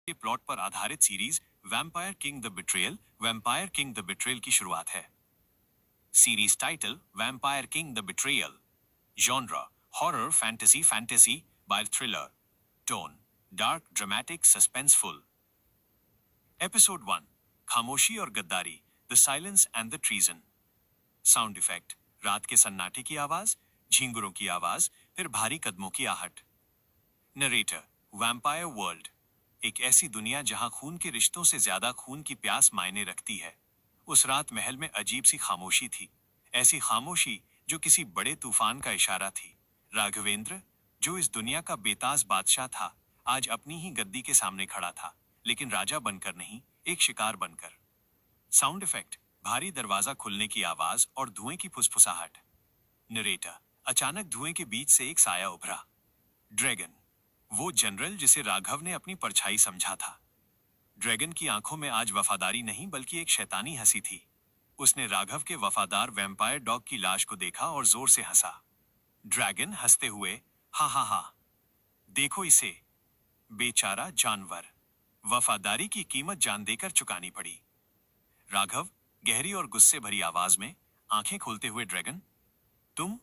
के प्लॉट पर आधारित series vampire king the betrayal की शुरुआत है। Series title vampire king the betrayal. Genre horror fantasy by thriller. Tone dark dramatic suspenseful. Episode 1 खामोशी और गद्दारी, the silence and the treason. Sound effect रात के सन्नाटे की आवाज, झींगुरों की आवाज, फिर भारी कदमों की आहट। नरेटर वैम्पायर वर्ल्ड, एक ऐसी दुनिया जहां खून के रिश्तों से ज्यादा खून की प्यास मायने रखती है। उस रात महल में अजीब सी खामोशी थी, ऐसी खामोशी जो किसी बड़े तूफान का इशारा थी। राघवेंद्र, जो इस दुनिया का बेताज बादशाह था, आज अपनी ही गद्दी के सामने खड़ा था, लेकिन राजा बनकर नहीं, एक शिकार बनकर। साउंड इफेक्ट भारी दरवाजा खुलने की आवाज और धुएं की फुसफुसाहट। नरेटर अचानक धुएं के बीच से एक साया उभरा। ड्रैगन, वो जनरल जिसे राघव ने अपनी परछाई समझा था। ड्रैगन की आंखों में आज वफादारी नहीं बल्कि एक शैतानी हंसी थी। उसने राघव के वफादार वैम्पायर डॉग की लाश को देखा और जोर से हंसा। ड्रैगन हंसते हुए, हा हा हा, देखो इसे, बेचारा जानवर, वफादारी की कीमत जान देकर चुकानी पड़ी। राघव गहरी और गुस्से भरी आवाज में, आंखें खोलते हुए, ड्रैगन, तुम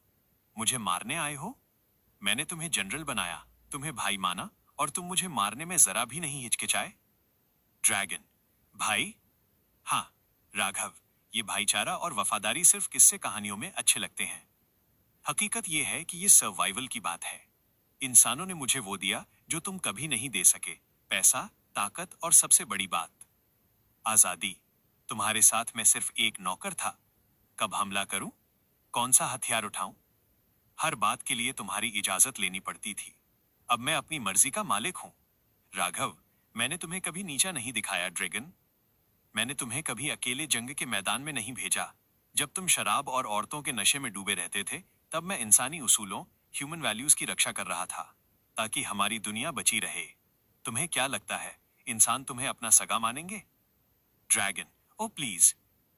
मुझे मारने आए हो? मैंने तुम्हें जनरल बनाया, तुम्हें भाई माना, और तुम मुझे मारने में जरा भी नहीं हिचकिचाए। ड्रैगन, भाई? हाँ राघव, ये भाईचारा और वफादारी सिर्फ किस्से कहानियों में अच्छे लगते हैं। हकीकत ये है कि ये सर्वाइवल की बात है। इंसानों ने मुझे वो दिया जो तुम कभी नहीं दे सके, पैसा, ताकत और सबसे बड़ी बात, आजादी। तुम्हारे साथ मैं सिर्फ एक नौकर था। कब हमला करूं, कौन सा हथियार उठाऊं, हर बात के लिए तुम्हारी इजाजत लेनी पड़ती थी। अब मैं अपनी मर्जी का मालिक हूं। राघव, मैंने तुम्हें कभी नीचा नहीं दिखाया ड्रैगन। मैंने तुम्हें कभी अकेले जंग के मैदान में नहीं भेजा। जब तुम शराब और औरतों के नशे में डूबे रहते थे, तब मैं इंसानी उसूलों, ह्यूमन वैल्यूज की रक्षा कर रहा था, ताकि हमारी दुनिया बची रहे। तुम्हें क्या लगता है इंसान तुम्हें अपना सगा मानेंगे? ड्रैगन, ओ प्लीज,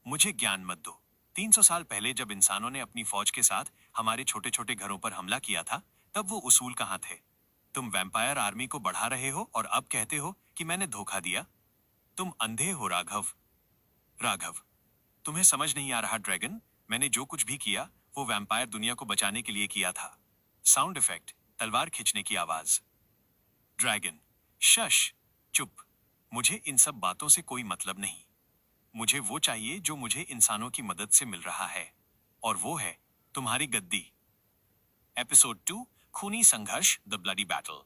मुझे ज्ञान मत दो। 300 साल पहले जब इंसानों ने अपनी फौज के साथ हमारे छोटे छोटे घरों पर हमला किया था, तब वो उसूल कहाँ थे? तुम वैम्पायर आर्मी को बढ़ा रहे हो और अब कहते हो कि मैंने धोखा दिया। तुम अंधे हो राघव। राघव, तुम्हें समझ नहीं आ रहा ड्रैगन, मैंने जो कुछ भी किया वो वैम्पायर दुनिया को बचाने के लिए किया था। साउंड इफेक्ट तलवार खींचने की आवाज। ड्रैगन, शश, चुप, मुझे इन सब बातों से कोई मतलब नहीं। मुझे वो चाहिए जो मुझे इंसानों की मदद से मिल रहा है, और वो है तुम्हारी गद्दी। एपिसोड 2 खूनी संघर्ष, the bloody battle.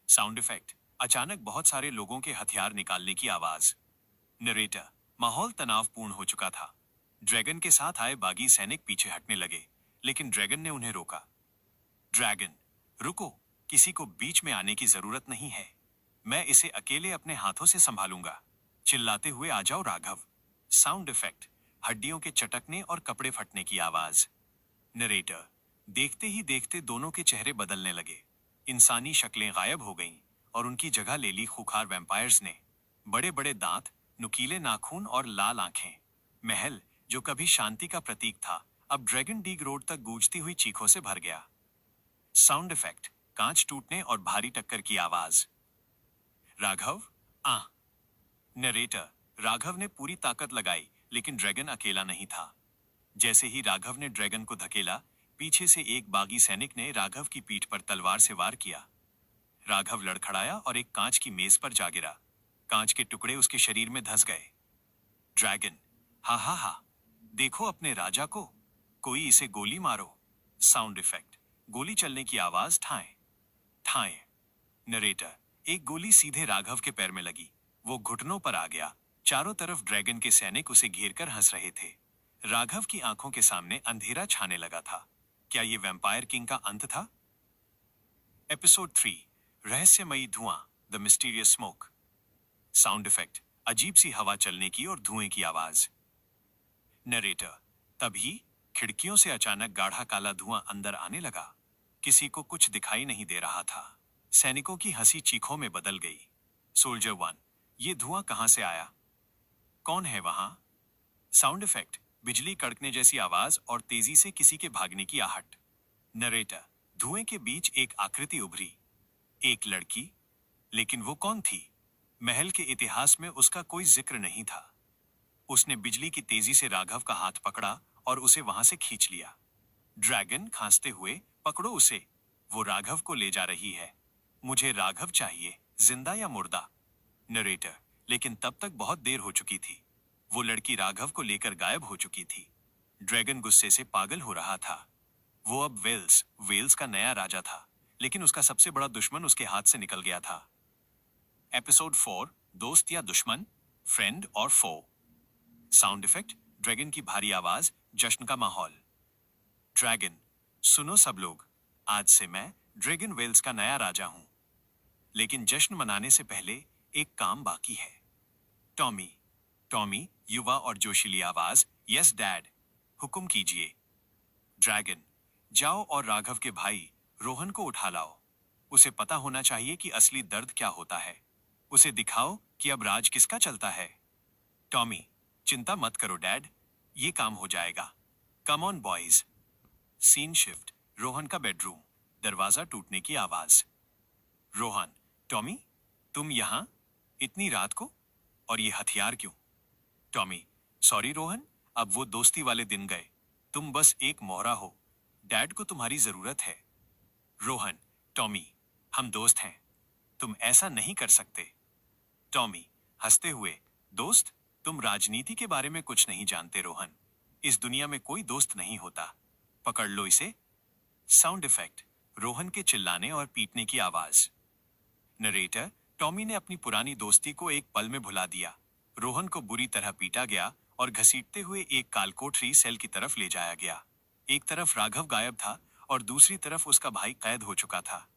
Sound effect अचानक बहुत सारे लोगों के हथियार निकालने की आवाज। नरेटर माहौल तनावपूर्ण हो चुका था। ड्रैगन के साथ आए बागी सैनिक पीछे हटने लगे, लेकिन ड्रैगन ने उन्हें रोका। ड्रैगन, रुको, किसी को बीच में आने की जरूरत नहीं है। मैं इसे अकेले अपने हाथों से संभालूंगा। चिल्लाते हुए आ जाओ राघव। साउंड इफेक्ट हड्डियों के चटकने और कपड़े फटने की आवाज। नरेटर देखते ही देखते दोनों के चेहरे बदलने लगे। इंसानी शक्लें गायब हो गईं और उनकी जगह ले ली खूंखार वैम्पायर्स ने। बड़े बड़े दांत, नुकीले नाखून और लाल आंखें। महल जो कभी शांति का प्रतीक था, अब ड्रैगन डीग रोड तक गूंजती हुई चीखों से भर गया। साउंड इफेक्ट कांच टूटने और भारी टक्कर की आवाज। राघव, आ। नरेटर राघव ने पूरी ताकत लगाई, लेकिन ड्रैगन अकेला नहीं था। जैसे ही राघव ने ड्रैगन को धकेला, पीछे से एक बागी सैनिक ने राघव की पीठ पर तलवार से वार किया। राघव लड़खड़ाया और एक कांच की मेज पर जा गिरा। कांच के टुकड़े उसके शरीर में धंस गए। ड्रैगन, हा हा हा, देखो अपने राजा को, कोई इसे गोली मारो। साउंड इफेक्ट गोली चलने की आवाज। ठाएं ठाएं। नरेटर एक गोली सीधे राघव के पैर में लगी। वो घुटनों पर आ गया। चारों तरफ ड्रैगन के सैनिक उसे घेरकर हंस रहे थे। राघव की आंखों के सामने अंधेरा छाने लगा था। क्या ये वैम्पायर किंग का अंत था? एपिसोड 3 रहस्यमयी धुआं, the mysterious smoke. Sound effect अजीब सी हवा चलने की और धुएं की आवाज। नरेटर तभी खिड़कियों से अचानक गाढ़ा काला धुआं अंदर आने लगा। किसी को कुछ दिखाई नहीं दे रहा था। सैनिकों की हंसी चीखों में बदल गई। सोल्जर 1, ये धुआं कहां से आया? कौन है वहां? साउंड इफेक्ट बिजली कड़कने जैसी आवाज और तेजी से किसी के भागने की आहट। नरेटर धुएं के बीच एक आकृति उभरी। एक लड़की, लेकिन वो कौन थी? महल के इतिहास में उसका कोई जिक्र नहीं था। उसने बिजली की तेजी से राघव का हाथ पकड़ा और उसे वहां से खींच लिया। ड्रैगन खांसते हुए, पकड़ो उसे, वो राघव को ले जा रही है। मुझे राघव चाहिए, जिंदा या मुर्दा। नरेटर, लेकिन तब तक बहुत देर हो चुकी थी। वो लड़की राघव को लेकर गायब हो चुकी थी। ड्रैगन गुस्से से पागल हो रहा था। वो अब वेल्स का नया राजा था, लेकिन उसका सबसे बड़ा दुश्मन उसके हाथ से निकल गया था। एपिसोड 4, दोस्त या दुश्मन, फ्रेंड और फो। साउंड इफेक्ट, ड्रैगन की भारी आवाज, जश्न का माहौल। ड्रैगन, सुनो सब लोग, आज से मैं ड्रैगन वेल्स का नया राजा हूं। लेकिन जश्न मनाने से पहले एक काम बाकी है। टॉमी, टॉमी, युवा और जोशीली आवाज, यस डैड, हुक्म कीजिए। ड्रैगन, जाओ और राघव के भाई रोहन को उठा लाओ। उसे पता होना चाहिए कि असली दर्द क्या होता है। उसे दिखाओ कि अब राज किसका चलता है। टॉमी, चिंता मत करो डैड, ये काम हो जाएगा। Come on boys. Scene shift, Rohan का बेडरूम, दरवाजा टूटने की आवाज। रोहन, टॉमी, तुम यहां इतनी रात को, और ये हथियार क्यों? टॉमी, सॉरी रोहन, अब वो दोस्ती वाले दिन गए। तुम बस एक मोहरा हो, डैड को तुम्हारी जरूरत है। रोहन, टॉमी, हम दोस्त हैं, तुम ऐसा नहीं कर सकते। टॉमी, हंसते हुए, दोस्त, तुम राजनीति के बारे में कुछ नहीं जानते रोहन। इस दुनिया में कोई दोस्त नहीं होता। पकड़ लो इसे। साउंड इफेक्ट, रोहन के चिल्लाने और पीटने की आवाज। नरेटर, टॉमी ने अपनी पुरानी दोस्ती को एक पल में भुला दिया। रोहन को बुरी तरह पीटा गया और घसीटते हुए एक कालकोठरी सेल की तरफ ले जाया गया। एक तरफ राघव गायब था और दूसरी तरफ उसका भाई कैद हो चुका था।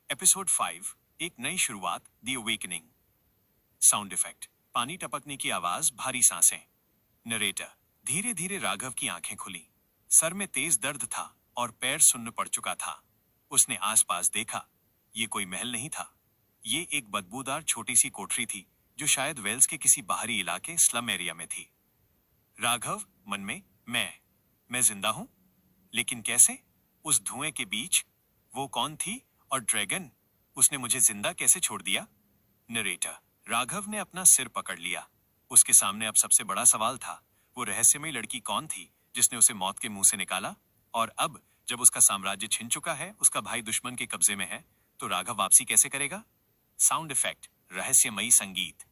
एपिसोड 5, एक नई शुरुआत, द अवेकनिंग। साउंड इफेक्ट, पानी टपकने की आवाज, भारी सांसें। नरेटर, धीरे धीरे राघव की आंखें खुली। सर में तेज दर्द था और पैर सुन्न पड़ चुका था। उसने आसपास देखा। ये कोई महल नहीं था। ये एक बदबूदार छोटी सी कोठरी थी जो शायद वेल्स के किसी बाहरी इलाके, स्लम एरिया में थी। राघव, मन में, मैं जिंदा हूं? लेकिन कैसे? उस धुएं के बीच? वो कौन थी? और ड्रैगन, उसने मुझे जिंदा कैसे छोड़ दिया? नरेटर, राघव ने अपना सिर पकड़ लिया। उसके सामने अब सबसे बड़ा सवाल था, वो रहस्यमयी लड़की कौन थी जिसने उसे मौत के मुंह से निकाला? और अब जब उसका साम्राज्य छिन चुका है, उसका भाई दुश्मन के कब्जे में है, तो राघव वापसी कैसे करेगा? साउंड इफेक्ट, रहस्यमयी संगीत।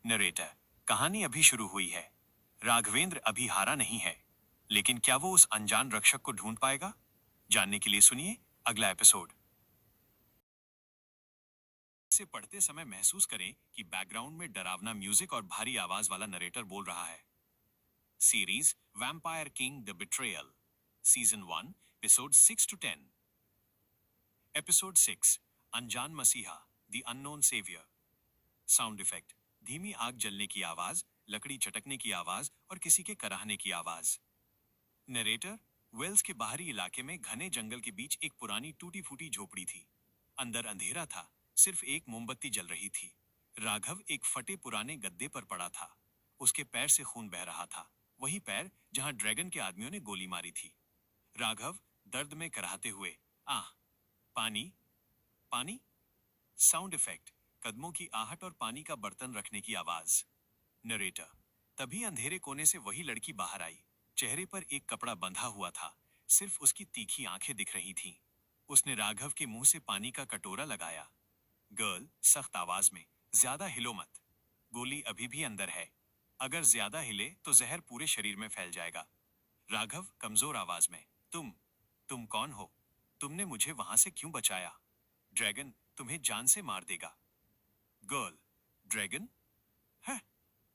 नरेटर, कहानी अभी शुरू हुई है। राघवेंद्र अभी हारा नहीं है, लेकिन क्या वो उस अनजान रक्षक को ढूंढ पाएगा? जानने के लिए सुनिए अगला एपिसोड। इसे पढ़ते समय महसूस करें कि बैकग्राउंड में डरावना म्यूजिक और भारी आवाज वाला नरेटर बोल रहा है। Series vampire king the betrayal, season 1, episode 6 to 10। Episode 6, अनजान मसीहा, the unknown saviour. Sound effect, धीमी आग जलने की आवाज, लकड़ी चटकने की आवाज और किसी के कराहने की आवाज। नरेटर, वेल्स के बाहरी इलाके में घने जंगल के बीच एक पुरानी टूटी फूटी झोपड़ी थी। अंदर अंधेरा था, सिर्फ एक मोमबत्ती जल रही थी। राघव एक फटे पुराने गद्दे पर पड़ा था। उसके पैर से खून बह रहा था, वही पैर जहां ड्रैगन के आदमियों ने गोली मारी थी। राघव दर्द में कराहते हुए, आह, पानी, पानी। साउंड इफेक्ट, कदमों की आहट और पानी का बर्तन रखने की आवाज। नरेटर, तभी अंधेरे कोने से वही लड़की बाहर आई। चेहरे पर एक कपड़ा बंधा हुआ था, सिर्फ उसकी तीखी आंखें दिख रही थीं। उसने राघव के मुंह से पानी का कटोरा लगाया। गर्ल, सख्त आवाज में, ज्यादा हिलो मत। गोली अभी भी अंदर है। अगर ज्यादा हिले तो जहर पूरे शरीर में फैल जाएगा। राघव, कमजोर आवाज में, तुम कौन हो? तुमने मुझे वहां से क्यों बचाया? ड्रैगन तुम्हें जान से मार देगा। गर्ल, ड्रैगन है?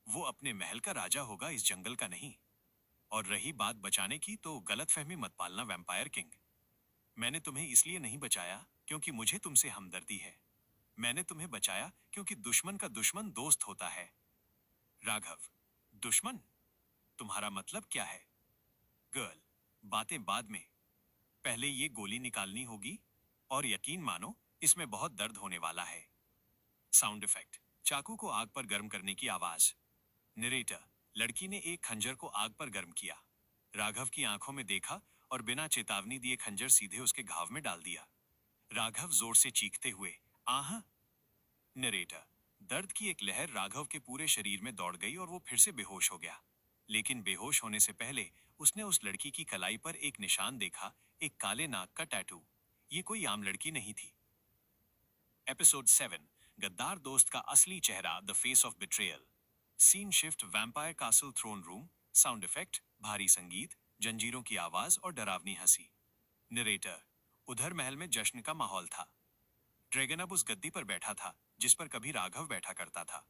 वो अपने महल का राजा होगा, इस जंगल का नहीं। और रही बात बचाने की, तो गलतफहमी मत पालना वैम्पायर किंग। मैंने तुम्हें इसलिए नहीं बचाया क्योंकि मुझे तुमसे हमदर्दी है। मैंने तुम्हें बचाया क्योंकि दुश्मन का दुश्मन दोस्त होता है। राघव, दुश्मन? तुम्हारा मतलब क्या है? गर्ल, बातें बाद में, पहले ये गोली निकालनी होगी, और यकीन मानो इसमें बहुत दर्द होने वाला है। साउंड इफेक्ट, चाकू को आग पर गर्म करने की आवाज। नरेटर, लड़की ने एक खंजर को आग पर गर्म किया। राघव की आंखों में देखा और बिना चेतावनी दिए खंजर सीधे उसके घाव में डाल दिया। राघव जोर से चीखते हुए, आह। नरेटर, दर्द की एक लहर राघव के पूरे शरीर में दौड़ गई और वो फिर से बेहोश हो गया। लेकिन बेहोश होने से पहले उसने उस लड़की की कलाई पर एक निशान देखा, एक काले नाग का टैटू। ये कोई आम लड़की नहीं थी। एपिसोड 7, गद्दार दोस्त का असली चेहरा, the face of betrayal. Scene shift, vampire castle throne room. Sound effect, भारी संगीत, जंजीरों की आवाज और डरावनी हंसी। नरेटर, उधर महल में जश्न का माहौल था। ड्रैगन अब उस गद्दी पर बैठा था जिस पर कभी राघव बैठा करता था।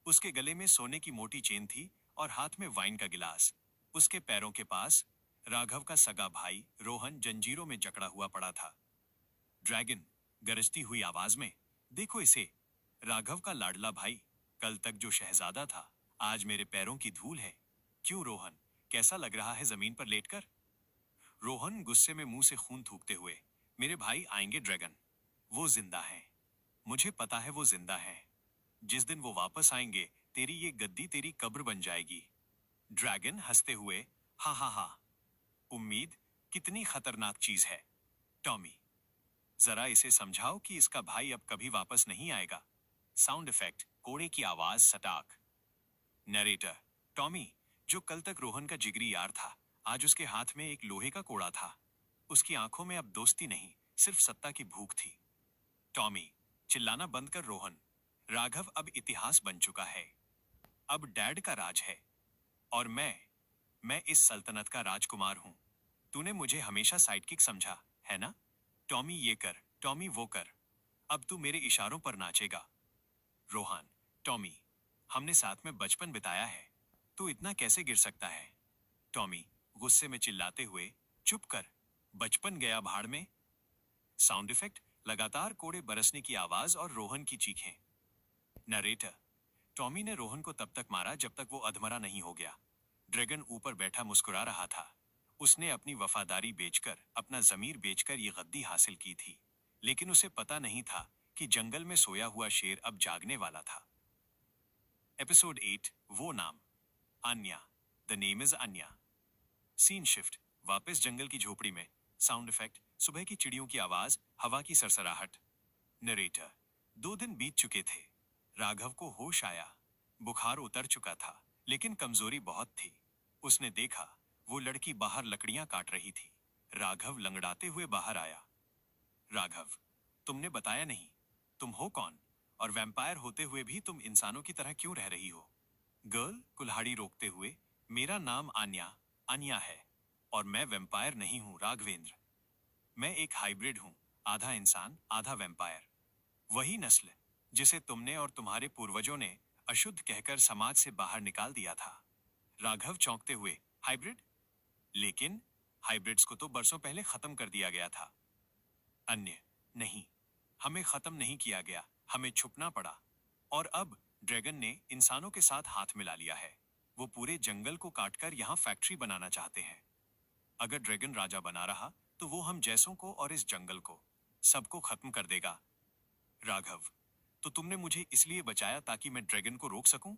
उसके गले में सोने की मोटी चेन थी और हाथ में वाइन का गिलास। उसके पैरों के पास राघव का सगा भाई रोहन जंजीरों में जकड़ा हुआ पड़ा था। ड्रैगन, गरजती हुई आवाज में, देखो इसे। राघव का लाडला भाई, कल तक जो शहजादा था, आज मेरे पैरों की धूल है। क्यों रोहन, कैसा लग रहा है जमीन पर लेटकर? रोहन गुस्से में मुंह से खून थूकते हुए, मेरे भाई आएंगे ड्रैगन। वो जिंदा है, मुझे पता है वो जिंदा है। जिस दिन वो वापस आएंगे तेरी ये गद्दी तेरी कब्र बन जाएगी। ड्रैगन हंसते हुए, हा हा हा। उम्मीद कितनी खतरनाक चीज है। टॉमी, जरा इसे समझाओ कि इसका भाई अब कभी वापस नहीं आएगा। साउंड इफेक्ट, कोड़े की आवाज सटाक। नरेटर, टॉमी, जो कल तक रोहन का जिगरी यार था, आज उसके हाथ में एक लोहे का कोड़ा था। उसकी आंखों में अब दोस्ती नहीं, सिर्फ सत्ता की भूख थी। टॉमी, चिल्लाना बंद कर रोहन। राघव अब इतिहास बन चुका है। अब डैड का राज है। और मैं इस सल्तनत का राजकुमार हूं। तूने मुझे हमेशा साइडकिक समझा, है ना? टॉमी ये कर, टॉमी वो कर। अब तू मेरे इशारों पर नाचेगा। रोहन, टॉमी, हमने साथ में बचपन बिताया है। तू इतना कैसे गिर सकता है? टॉमी, गुस्से में चिल्लाते हुए, चुप कर, बचपन गया भाड़ में। साउंड इफेक्ट, लगातार कोड़े बरसने की आवाज और रोहन की चीखें। नरेटर, टॉमी ने रोहन को तब तक मारा जब तक वो अधमरा नहीं हो गया। ड्रैगन ऊपर बैठा मुस्कुरा रहा था। उसने अपनी वफादारी बेचकर, अपना जमीर बेचकर ये गद्दी हासिल की थी। लेकिन उसे पता नहीं था कि जंगल में सोया हुआ शेर अब जागने वाला था। एपिसोड 8, वो नाम। Anya, the name is Anya. Scene shift, वापस जंगल की झोपड़ी में। साउंड इफेक्ट, सुबह की चिड़ियों की आवाज, हवा की सरसराहट। नरेटर, 2 दिन बीत चुके थे। राघव को होश आया। बुखार उतर चुका था, लेकिन कमजोरी बहुत थी। उसने देखा, वो लड़की बाहर लकड़ियां काट रही थी। राघव लंगड़ाते हुए बाहर आया। राघव, तुमने बताया नहीं, तुम हो कौन? और वैम्पायर होते हुए भी तुम इंसानों की तरह क्यों रह रही हो? गर्ल, कुल्हाड़ी रोकते हुए, मेरा नाम अन्या है। और मैं वैम्पायर नहीं हूं राघवेंद्र। मैं एक हाइब्रिड हूं, आधा इंसान आधा वैम्पायर। वही नस्ल जिसे तुमने और तुम्हारे पूर्वजों ने अशुद्ध कहकर समाज से बाहर निकाल दिया था। राघव चौंकते हुए, हाइब्रिड? लेकिन हाइब्रिड्स को तो बरसों पहले खत्म कर दिया गया था। अन्य, नहीं, हमें खत्म नहीं किया गया, हमें छुपना पड़ा। और अब ड्रैगन ने इंसानों के साथ हाथ मिला लिया है। वो पूरे जंगल को काटकर यहाँ फैक्ट्री बनाना चाहते हैं। अगर ड्रैगन राजा बना रहा तो वो हम जैसों को और इस जंगल को, सबको खत्म कर देगा। राघव, तो तुमने मुझे इसलिए बचाया ताकि मैं ड्रैगन को रोक सकूं?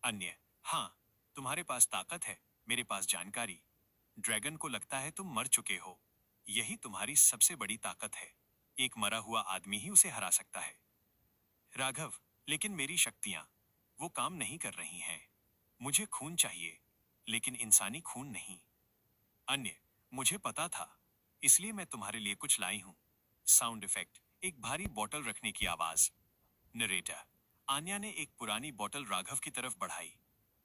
अन्य, हाँ, तुम्हारे पास ताकत है, मेरे पास जानकारी। ड्रैगन को लगता है तुम मर चुके हो। यही तुम्हारी सबसे बड़ी ताकत है। एक मरा हुआ आदमी ही उसे हरा सकता है। राघव, लेकिन मेरी शक्तियां, वो काम नहीं कर रही हैं। मुझे खून चाहिए, लेकिन इंसानी खून नहीं। अन्य, मुझे पता था, इसलिए मैं तुम्हारे लिए कुछ लाई हूं। साउंड इफेक्ट, एक भारी बोतल रखने की आवाज। नरेटर, आन्या ने एक पुरानी बोतल राघव की तरफ बढ़ाई।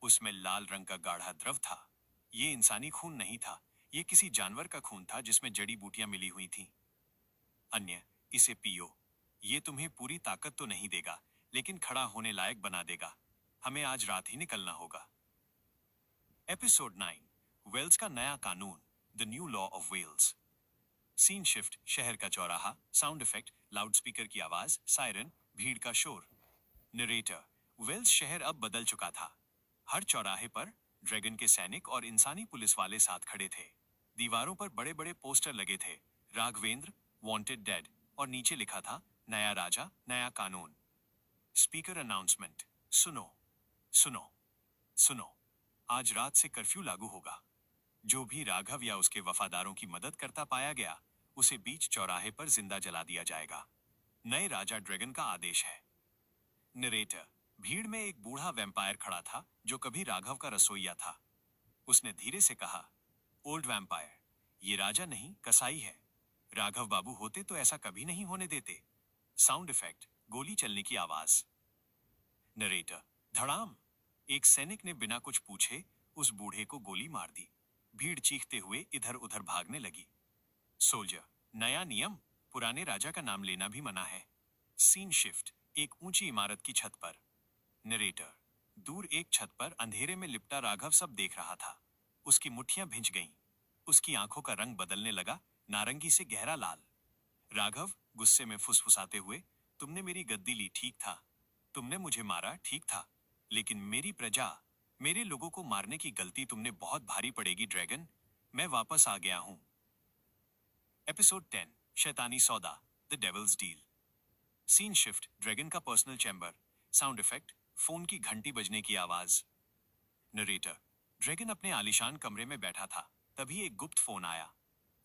उसमें लाल रंग का गाढ़ा द्रव था। ये इंसानी खून नहीं था, ये किसी जानवर का खून था जिसमें जड़ी बूटियां मिली हुई थीं। अन्य, इसे पियो। ये तुम्हें पूरी ताकत तो नहीं देगा, लेकिन खड़ा होने लायक बना देगा। हमें आज रात ही निकलना होगा। एपिसोड 9, वेल्स का नया कानून, the new law of Wales. Scene shift, शहर का चौराहा। साउंड इफेक्ट, लाउडस्पीकर की आवाज, सायरन, भीड़ का शोर। नरेटर, वेल्स शहर अब बदल चुका था। हर चौराहे पर ड्रैगन के सैनिक और इंसानी पुलिस वाले साथ खड़े थे। दीवारों पर बड़े बड़े पोस्टर लगे थे, राघवेंद्र वांटेड डेड, और नीचे लिखा था, नया राजा नया कानून। स्पीकर अनाउंसमेंट, सुनो सुनो सुनो, आज रात से कर्फ्यू लागू होगा। जो भी राघव या उसके वफादारों की मदद करता पाया गया, उसे बीच चौराहे पर जिंदा जला दिया जाएगा। नए राजा ड्रैगन का आदेश है। नरेटर, भीड़ में एक बूढ़ा वैम्पायर खड़ा था जो कभी राघव का रसोइया था। उसने धीरे से कहा, ओल्ड वैम्पायर, ये राजा नहीं कसाई है। राघव बाबू होते तो ऐसा कभी नहीं होने देते। साउंड इफेक्ट, गोली चलने की आवाज। नरेटर, धड़ाम, एक सैनिक ने बिना कुछ पूछे उस बूढ़े को गोली मार दी। भीड़ चीखते हुए इधर उधर भागने लगी। सोल्जर, नया नियम, पुराने राजा का नाम लेना भी मना है। सीन शिफ्ट, एक ऊंची इमारत की छत पर। नरेटर, दूर एक छत पर अंधेरे में लिपटा राघव सब देख रहा था। उसकी मुट्ठियां भिंच गईं। उसकी आंखों का रंग बदलने लगा, नारंगी से गहरा लाल। राघव गुस्से में फुसफुसाते हुए, तुमने मेरी गद्दी ली ठीक था, तुमने मुझे मारा ठीक था, लेकिन मेरी प्रजा, मेरे लोगों को मारने की गलती तुमने बहुत भारी पड़ेगी ड्रैगन। मैं वापस आ गया हूं। एपिसोड 10, शैतानी सौदा, the devil's deal. Scene shift, dragon का personal chamber. Sound effect, phone की घंटी बजने की आवाज। नरेटर, ड्रैगन अपने आलीशान कमरे में बैठा था, तभी एक गुप्त फोन आया।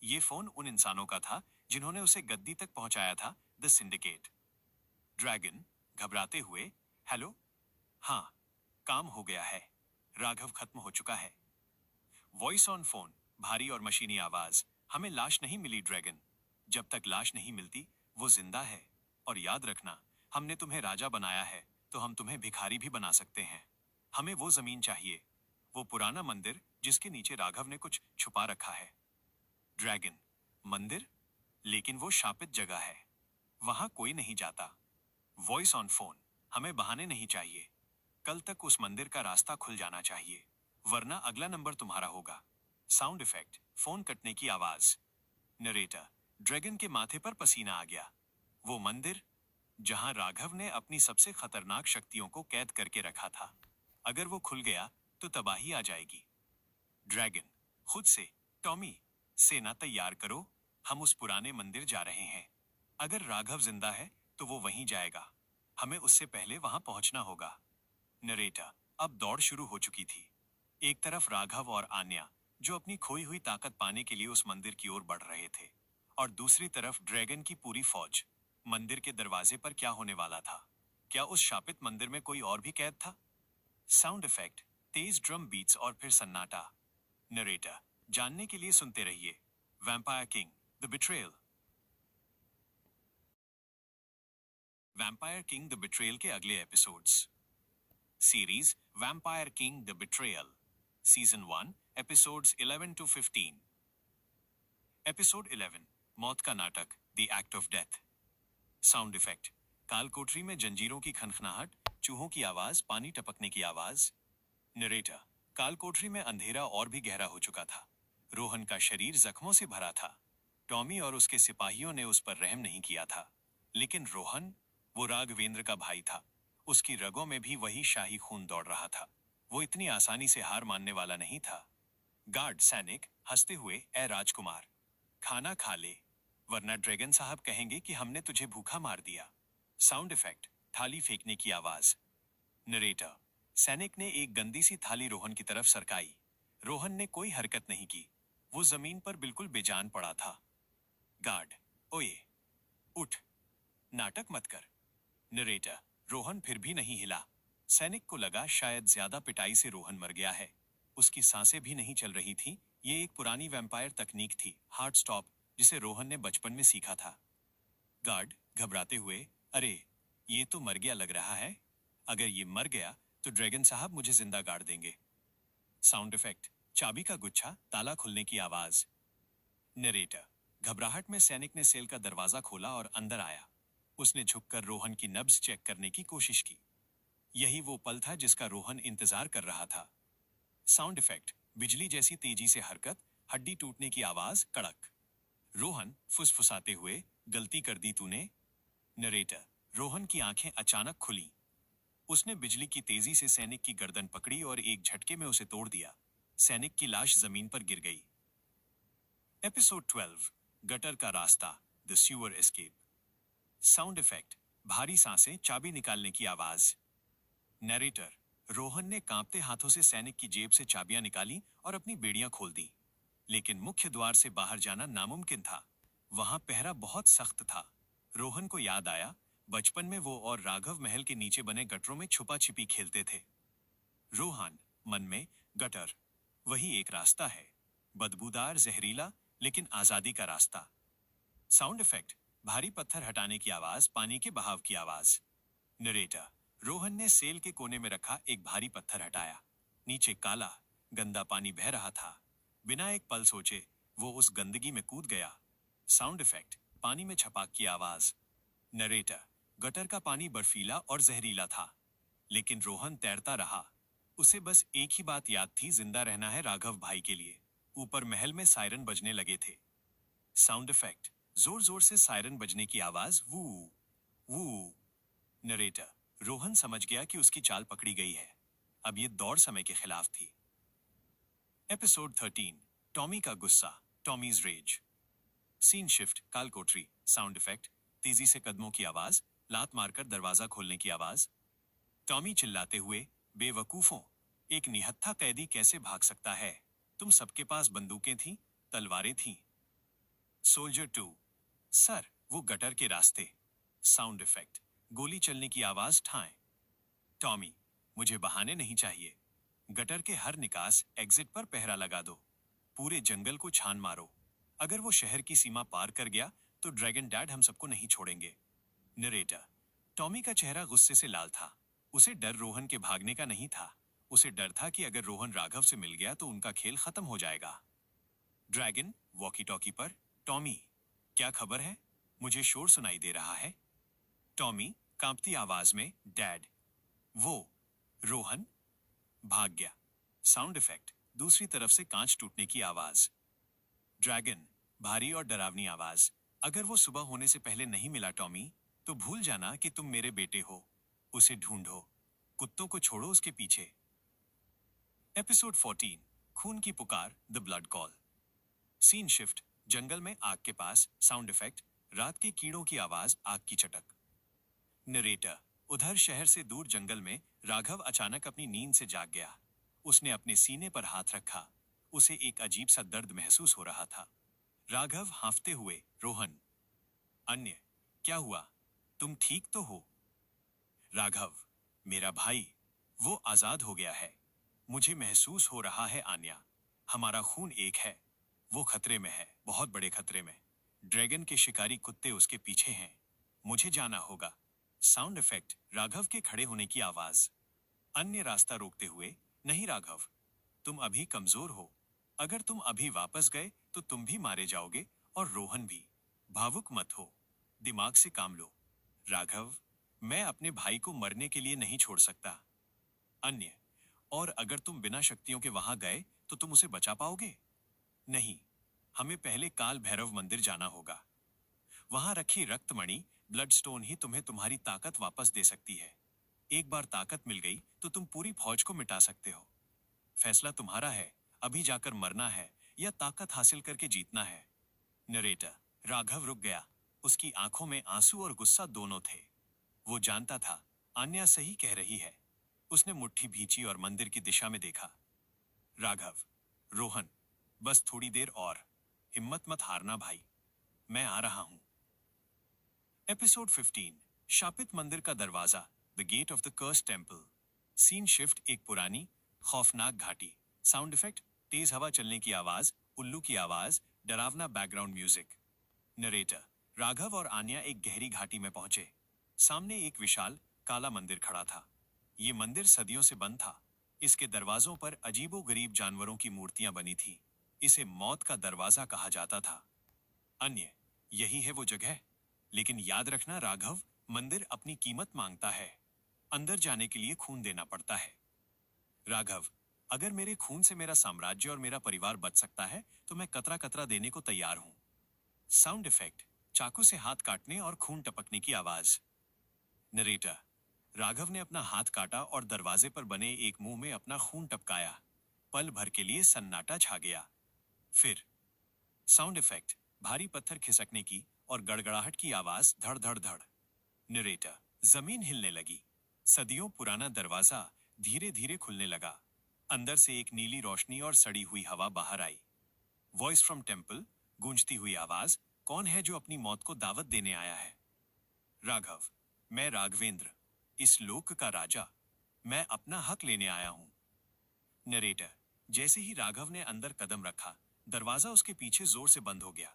ये फोन उन इंसानों का था जिन्होंने उसे गद्दी तक पहुंचाया था, द सिंडिकेट। ड्रैगन घबराते हुए, हेलो, हाँ, काम हो गया है, राघव खत्म हो चुका है। वॉइस ऑन फोन, भारी और मशीनी आवाज, हमें लाश नहीं मिली ड्रैगन। जब तक लाश नहीं मिलती वो जिंदा है। और याद रखना, हमने तुम्हें राजा बनाया है तो हम तुम्हें भिखारी भी बना सकते हैं। हमें वो जमीन चाहिए, वो पुराना मंदिर जिसके नीचे राघव ने कुछ छुपा रखा है। ड्रैगन, मंदिर? लेकिन वो शापित जगह है, वहां कोई नहीं जाता। वॉइस ऑन फोन, हमें बहाने नहीं चाहिए, कल तक उस मंदिर का रास्ता खुल जाना चाहिए, वरना अगला नंबर तुम्हारा होगा। साउंड इफेक्ट, फोन कटने की आवाज। नरेटर, ड्रैगन के माथे पर पसीना आ गया। वो मंदिर जहां राघव ने अपनी सबसे खतरनाक शक्तियों को कैद करके रखा था, अगर वो खुल गया तो तबाही आ जाएगी। ड्रैगन, खुद से, टॉमी, सेना तैयार करो, हम उस पुराने मंदिर जा रहे हैं। अगर राघव जिंदा है तो वो वहीं जाएगा, हमें उससे पहले वहां पहुंचना होगा। नरेटर, अब दौड़ शुरू हो चुकी थी। एक तरफ राघव और आन्या, जो अपनी खोई हुई ताकत पाने के लिए उस मंदिर की ओर बढ़ रहे थे, और दूसरी तरफ ड्रैगन की पूरी फौज। मंदिर के दरवाजे पर क्या होने वाला था? क्या उस शापित मंदिर में कोई और भी कैद था? साउंड इफेक्ट, तेज ड्रम बीट्स और फिर सन्नाटा। नरेटर, जानने के लिए सुनते रहिए। Vampire king, the betrayal. Vampire king the betrayal के अगले episodes. Series vampire king the betrayal, season 1, episodes 11 to 15। Episode 11, मौत का नाटक, the act of death. Sound effect, काल कोठरी में जंजीरों की खनखनाहट, चूहों की आवाज, पानी टपकने की आवाज। नरेटर, काल कोठरी में अंधेरा और भी गहरा हो चुका था। रोहन का शरीर जख्मों से भरा था। टॉमी और उसके सिपाहियों ने उस पर रहम नहीं किया था, लेकिन रोहन, वो राघवेंद्र का भाई था। उसकी रगों में भी वही शाही खून दौड़ रहा था। वो इतनी आसानी से हार मानने वाला नहीं था। गार्ड सैनिक हंसते हुए, ए राजकुमार, खाना खा ले, वरना ड्रैगन साहब कहेंगे कि हमने तुझे भूखा मार दिया। साउंड इफेक्ट, थाली फेंकने की आवाज। नरेटर, सैनिक ने एक गंदी सी थाली रोहन की तरफ सरकाई। रोहन ने कोई हरकत नहीं की, वो जमीन पर बिल्कुल बेजान पड़ा था। गार्ड, ओए, उठ, नाटक मत कर। नरेटर, रोहन फिर भी नहीं हिला। सैनिक को लगा शायद ज्यादा पिटाई से रोहन मर गया है। उसकी सांसें भी नहीं चल रही थी। ये एक पुरानी वैम्पायर तकनीक थी, हार्ट स्टॉप, जिसे रोहन ने बचपन में सीखा था। गार्ड घबराते हुए, अरे, ये तो मर गया लग रहा है। अगर ये मर गया तो ड्रैगन साहब मुझे जिंदा गाड़ देंगे। साउंड इफेक्ट, चाबी का गुच्छा, ताला खुलने की आवाज। नरेटर, घबराहट में सैनिक ने सेल का दरवाजा खोला और अंदर आया। उसने झुककर रोहन की नब्ज चेक करने की कोशिश की। यही वो पल था जिसका रोहन इंतजार कर रहा था। साउंड इफेक्ट, बिजली जैसी तेजी से हरकत, हड्डी टूटने की आवाज, कड़क। रोहन फुसफुसाते हुए, गलती कर दी तूने। नरेटर, रोहन की आंखें अचानक खुली। उसने बिजली की तेजी से सैनिक की गर्दन पकड़ी और एक झटके में उसे तोड़ दिया। सैनिक की लाश जमीन पर गिर गई। एपिसोड 12, गटर का रास्ता, the sewer escape. Sound effect, भारी सांसें, चाबी निकालने की आवाज। नरेटर, रोहन ने कांपते हाथों से सैनिक की जेब से चाबियां निकाली और अपनी बेड़ियां खोल दी। लेकिन मुख्य द्वार से बाहर जाना नामुमकिन था। वहां पहरा बहुत सख्त था। रोहन को याद आया, बचपन में वो और राघव महल के नीचे बने गटरों में छुपा छिपी खेलते थे। रोहन मन में, गटर वही एक रास्ता है, बदबूदार, जहरीला, लेकिन आजादी का रास्ता। साउंड इफेक्ट, भारी पत्थर हटाने की आवाज, पानी के बहाव की आवाज। नरेटर, रोहन ने सेल के कोने में रखा एक भारी पत्थर हटाया। नीचे काला गंदा पानी बह रहा था। बिना एक पल सोचे वो उस गंदगी में कूद गया। साउंड इफेक्ट, पानी में छपाक की आवाज। नरेटर, गटर का पानी बर्फीला और जहरीला था, लेकिन रोहन तैरता रहा। उसे बस एक ही बात याद थी, जिंदा रहना है राघव भाई के लिए। ऊपर महल में सायरन बजने लगे थे। साउंड इफेक्ट, जोर जोर से सायरन बजने की आवाज, वू वू। नरेटर, रोहन समझ गया कि उसकी चाल पकड़ी गई है। अब ये दौड़ समय के खिलाफ थी। एपिसोड 13, टॉमी का गुस्सा, टॉमीज रेज। सीन शिफ्ट, काल कोठरी। साउंड इफेक्ट, तेजी से कदमों की आवाज, लात मारकर दरवाजा खोलने की आवाज। टॉमी चिल्लाते हुए, बेवकूफों, एक निहत्था कैदी कैसे भाग सकता है? तुम सबके पास बंदूकें थीं, तलवारें थीं। सोल्जर 2, सर, वो गटर के रास्ते। साउंड इफेक्ट, गोली चलने की आवाज, ठाएं। टॉमी, मुझे बहाने नहीं चाहिए। गटर के हर निकास, एग्जिट पर पहरा लगा दो। पूरे जंगल को छान मारो। अगर वो शहर की सीमा पार कर गया तो ड्रैगन डैड हम सबको नहीं छोड़ेंगे। नरेटर, टॉमी का चेहरा गुस्से से लाल था। उसे डर रोहन के भागने का नहीं था। उसे डर था कि अगर रोहन राघव से मिल गया तो उनका खेल खत्म हो जाएगा। ड्रैगन, वॉकी टॉकी पर, टॉमी, क्या खबर है? मुझे शोर सुनाई दे रहा है। टॉमी, कांपती आवाज में, डैड। वो रोहन भाग गया। साउंड इफेक्ट, दूसरी तरफ से कांच टूटने की आवाज। ड्रैगन, भारी और डरावनी आवाज, अगर वो सुबह होने से पहले नहीं मिला टॉमी, तो भूल जाना कि तुम मेरे बेटे हो। उसे ढूंढो, कुत्तों को छोड़ो उसके पीछे। एपिसोड 14, खून की पुकार, the blood call. Scene shift, जंगल में आग के पास। साउंड इफेक्ट, रात के कीड़ों की आवाज, आग की चटक। नरेटर, उधर शहर से दूर जंगल में राघव अचानक अपनी नींद से जाग गया। उसने अपने सीने पर हाथ रखा। उसे एक अजीब सा दर्द महसूस हो रहा था। राघव हांफते हुए, रोहन। अन्य, क्या हुआ? तुम ठीक तो हो? राघव, मेरा भाई, वो आजाद हो गया है। मुझे महसूस हो रहा है आन्या, हमारा खून एक है। वो खतरे में है, बहुत बड़े खतरे में। ड्रैगन के शिकारी कुत्ते उसके पीछे हैं। मुझे जाना होगा। साउंड इफेक्ट, राघव के खड़े होने की आवाज। अन्य रास्ता रोकते हुए, नहीं राघव, तुम अभी कमजोर हो। अगर तुम अभी वापस गए तो तुम भी मारे जाओगे, और रोहन भी। भावुक मत हो, दिमाग से काम लो। राघव, मैं अपने भाई को मरने के लिए नहीं छोड़ सकता। अन्य, और अगर तुम बिना शक्तियों के वहां गए तो तुम उसे बचा पाओगे? नहीं, हमें पहले काल भैरव मंदिर जाना होगा। वहां रखी रक्तमणि, ब्लड स्टोन ही तुम्हें तुम्हारी ताकत वापस दे सकती है। एक बार ताकत मिल गई तो तुम पूरी फौज को मिटा सकते हो। फैसला तुम्हारा है, अभी जाकर मरना है या ताकत हासिल करके जीतना है। नरेटर, राघव रुक गया। उसकी आंखों में आंसू और गुस्सा दोनों थे। वो जानता था आन्या सही कह रही है। उसने मुट्ठी भींची और मंदिर की दिशा में देखा। राघव, रोहन, बस थोड़ी देर और। हिम्मत मत हारना भाई, मैं आ रहा हूं। एपिसोड 15, शापित मंदिर का दरवाजा, the gate of the curse temple. Scene shift, एक पुरानी खौफनाक घाटी। साउंड इफेक्ट, तेज हवा चलने की आवाज, उल्लू की आवाज, डरावना बैकग्राउंड म्यूजिक। नरेटर, राघव और आन्या एक गहरी घाटी में पहुंचे। सामने एक विशाल काला मंदिर खड़ा था। ये मंदिर सदियों से बंद था। इसके दरवाजों पर अजीबोगरीब जानवरों की मूर्तियां बनी थी। इसे मौत का दरवाजा कहा जाता था। अन्य, यही है वो जगह। लेकिन याद रखना राघव, मंदिर अपनी कीमत मांगता है। अंदर जाने के लिए खून देना पड़ता है। राघव, अगर मेरे खून से मेरा साम्राज्य और मेरा परिवार बच सकता है तो मैं कतरा कतरा देने को तैयार हूं। साउंड इफेक्ट, चाकू से हाथ काटने और खून टपकने की आवाज। नरेटर, राघव ने अपना हाथ काटा और दरवाजे पर बने एक मुंह में अपना खून टपकाया। पल भर के लिए सन्नाटा छा गया। फिर साउंड इफेक्ट, भारी पत्थर खिसकने की और गड़गड़ाहट की आवाज, धड़ धड़ धड़। नरेटर, जमीन हिलने लगी। सदियों पुराना दरवाजा धीरे धीरे खुलने लगा। अंदर से एक नीली रोशनी और सड़ी हुई हवा बाहर आई। वॉइस फ्रॉम टेम्पल, गूंजती हुई आवाज, कौन है जो अपनी मौत को दावत देने आया है? राघव, मैं राघवेंद्र, इस लोक का राजा, मैं अपना हक लेने आया हूं। नरेटर, जैसे ही राघव ने अंदर कदम रखा, दरवाजा उसके पीछे जोर से बंद हो गया।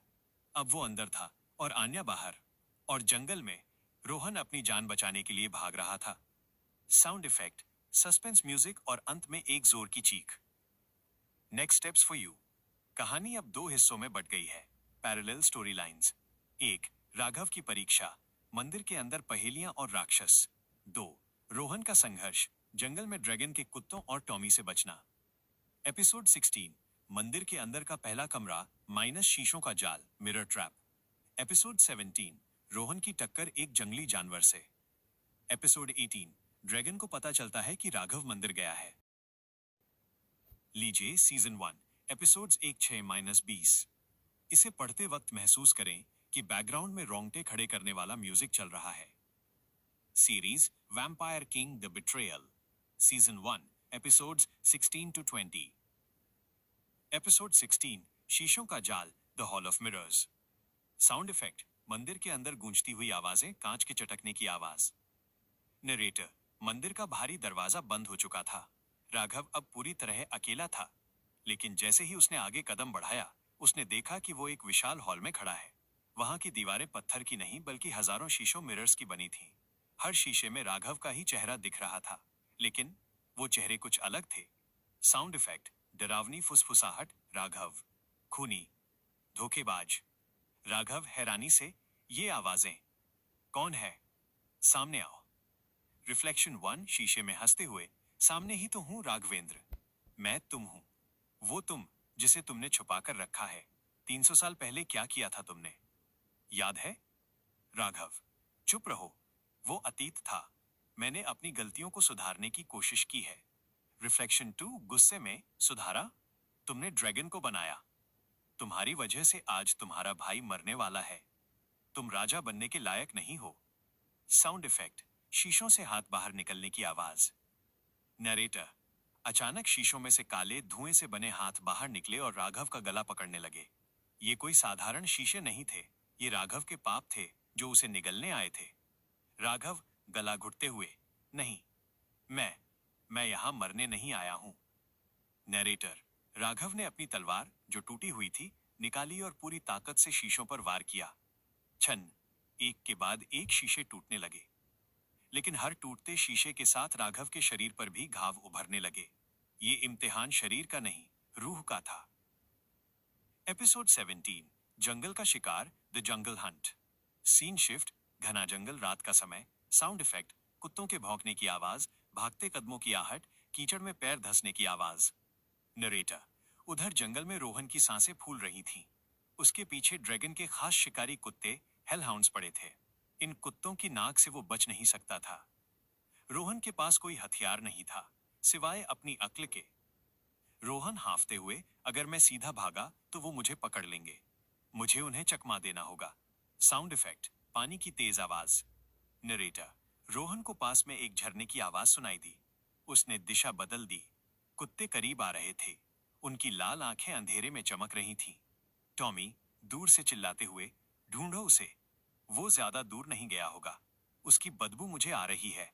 अब वो अंदर था और आन्या बाहर, और जंगल में रोहन अपनी जान बचाने के लिए भाग रहा था। साउंड इफेक्ट, सस्पेंस म्यूजिक और अंत में एक जोर की चीख। Next steps for you. कहानी अब दो हिस्सों में बट गई है। Parallel story lines. 1. राघव की परीक्षा, मंदिर के अंदर पहेलियां और राक्षस। 2. रोहन का संघर्ष, जंगल में ड्रैगन के कुत्तों और टॉमी से बचना। एपिसोड 16, मंदिर के अंदर का पहला कमरा माइनस शीशों का जाल, मिरर ट्रैप। एपिसोड 17, रोहन की टक्कर एक जंगली जानवर से। एपिसोड 18, ड्रैगन को पता चलता है कि राघव मंदिर गया है। लीजिए सीजन 1, एपिसोड्स 1-6-20। इसे पढ़ते वक्त महसूस करें कि बैकग्राउंड में रोंगटे खड़े करने वाला म्यूजिक चल रहा है। Series vampire king the betrayal, season 1, episodes 16-20। Episode 16, शीशों का जाल, the hall of mirrors. Sound effect, मंदिर के अंदर गूंजती हुई आवाजें, कांच के चटकने की आवाज। नरेटर, मंदिर का भारी दरवाजा बंद हो चुका था। राघव अब पूरी तरह अकेला था, लेकिन जैसे ही उसने आगे कदम बढ़ाया, उसने देखा कि वो एक विशाल हॉल में खड़ा है। वहां की दीवारें पत्थर की नहीं बल्कि हजारों शीशों मिरर्स की बनी थीं। हर शीशे में राघव का ही चेहरा दिख रहा था, लेकिन वो चेहरे कुछ अलग थे। साउंड इफेक्ट, डरावनी फुसफुसाहट, राघव खूनी, धोखेबाज। राघव हैरानी से, ये आवाजें कौन है? सामने आओ। रिफ्लेक्शन 1, शीशे में हंसते हुए, सामने ही तो हूं राघवेंद्र, मैं तुम हूं, वो तुम जिसे तुमने छुपा कर रखा है। 300 साल पहले क्या किया था तुमने, याद है? राघव, चुप रहो, वो अतीत था। मैंने अपनी गलतियों को सुधारने की कोशिश की है। रिफ्लेक्शन 2, गुस्से में, सुधारा? तुमने ड्रैगन को बनाया, तुम्हारी वजह से आज तुम्हारा भाई मरने वाला है। तुम राजा बनने के लायक नहीं हो। साउंड इफेक्ट, शीशों से हाथ बाहर निकलने की आवाज। नरेटर, अचानक शीशों में से काले धुएं से बने हाथ बाहर निकले और राघव का गला पकड़ने लगे। ये कोई साधारण शीशे नहीं थे, ये राघव के पाप थे जो उसे निगलने आए थे। राघव गला घुटते हुए, नहीं, मैं यहां मरने नहीं आया हूं। नरेटर, राघव ने अपनी तलवार, जो टूटी हुई थी, निकाली और पूरी ताकत से शीशों पर वार किया। छन, एक के बाद एक शीशे टूटने लगे, लेकिन हर टूटते शीशे के साथ राघव के शरीर पर भी घाव उभरने लगे। ये इम्तिहान शरीर का नहीं, रूह का था। एपिसोड 17, जंगल का शिकार, the jungle hunt. Scene shift, घना जंगल, रात का समय। साउंड इफेक्ट, कुत्तों के भौंकने की आवाज, भागते कदमों की आहट, कीचड़ में पैर धंसने की आवाज। नरेटर, उधर जंगल में रोहन की सांसें फूल रही थीं। उसके पीछे ड्रैगन के खास शिकारी कुत्ते, हेलहाउंड्स, पड़े थे। इन कुत्तों की नाक से वो बच नहीं सकता था। रोहन के पास कोई हथियार नहीं था, सिवाय अपनी अक्ल के। रोहन हांफते हुए, अगर मैं सीधा भागा तो वो मुझे पकड़ लेंगे, मुझे उन्हें चकमा देना होगा। साउंड इफेक्ट, पानी की तेज आवाज। नरेटर, रोहन को पास में एक झरने की आवाज सुनाई दी। उसने दिशा बदल दी। कुत्ते करीब आ रहे थे, उनकी लाल आंखें अंधेरे में चमक रही थीं। टॉमी दूर से चिल्लाते हुए, ढूंढो उसे, वो ज्यादा दूर नहीं गया होगा, उसकी बदबू मुझे आ रही है।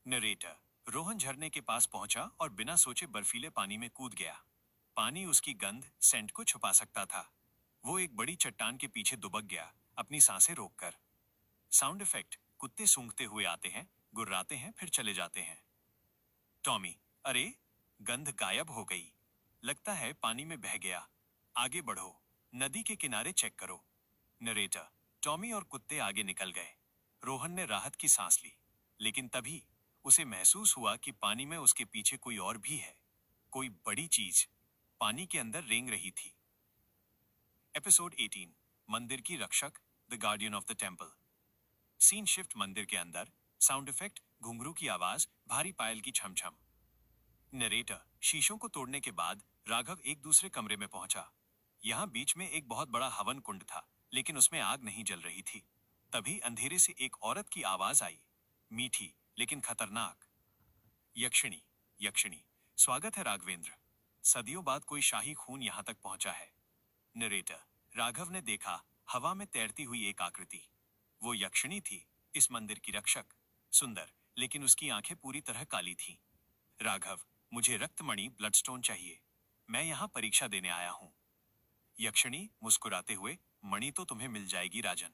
नरेटर, रोहन झरने के पास पहुंचा और बिना सोचे बर्फीले पानी में कूद गया। पानी उसकी गंध, सेंट को छुपा सकता था। वो एक बड़ी चट्टान के पीछे दुबक गया, अपनी सांसें रोककर। साउंड इफेक्ट, कुत्ते सूंघते हुए आते हैं, गुर्राते हैं, फिर चले जाते हैं। टॉमी, अरे, गंध गायब हो गई, लगता है पानी में बह गया। आगे बढ़ो, नदी के किनारे चेक करो। नरेटर, टॉमी और कुत्ते आगे निकल गए। रोहन ने राहत की सांस ली, लेकिन तभी उसे महसूस हुआ कि पानी में उसके पीछे कोई और भी है। कोई बड़ी चीज पानी के अंदर रेंग रही थी। एपिसोड 18, मंदिर की रक्षक, the guardian of the temple. Scene shift, मंदिर के अंदर। साउंड इफेक्ट, घुंघरू की आवाज, भारी पायल की छमछम। नरेटर, शीशों को तोड़ने के बाद राघव एक दूसरे कमरे में पहुंचा। यहां बीच में एक बहुत बड़ा हवन कुंड था, लेकिन उसमें आग नहीं जल रही थी। तभी अंधेरे से एक औरत की आवाज आई, मीठी लेकिन खतरनाक। यक्षिणी, यक्षिणी, स्वागत है राघवेंद्र, सदियों बाद कोई शाही खून यहां तक पहुंचा है। नरेटर, राघव ने देखा हवा में तैरती हुई एक आकृति। वो यक्षिणी थी, इस मंदिर की रक्षक, सुंदर, लेकिन उसकी आंखें पूरी तरह काली थीं। राघव, मुझे रक्तमणि ब्लडस्टोन चाहिए। मैं यहाँ परीक्षा देने आया हूँ। यक्षिणी मुस्कुराते हुए, मणि तो तुम्हें मिल जाएगी राजन,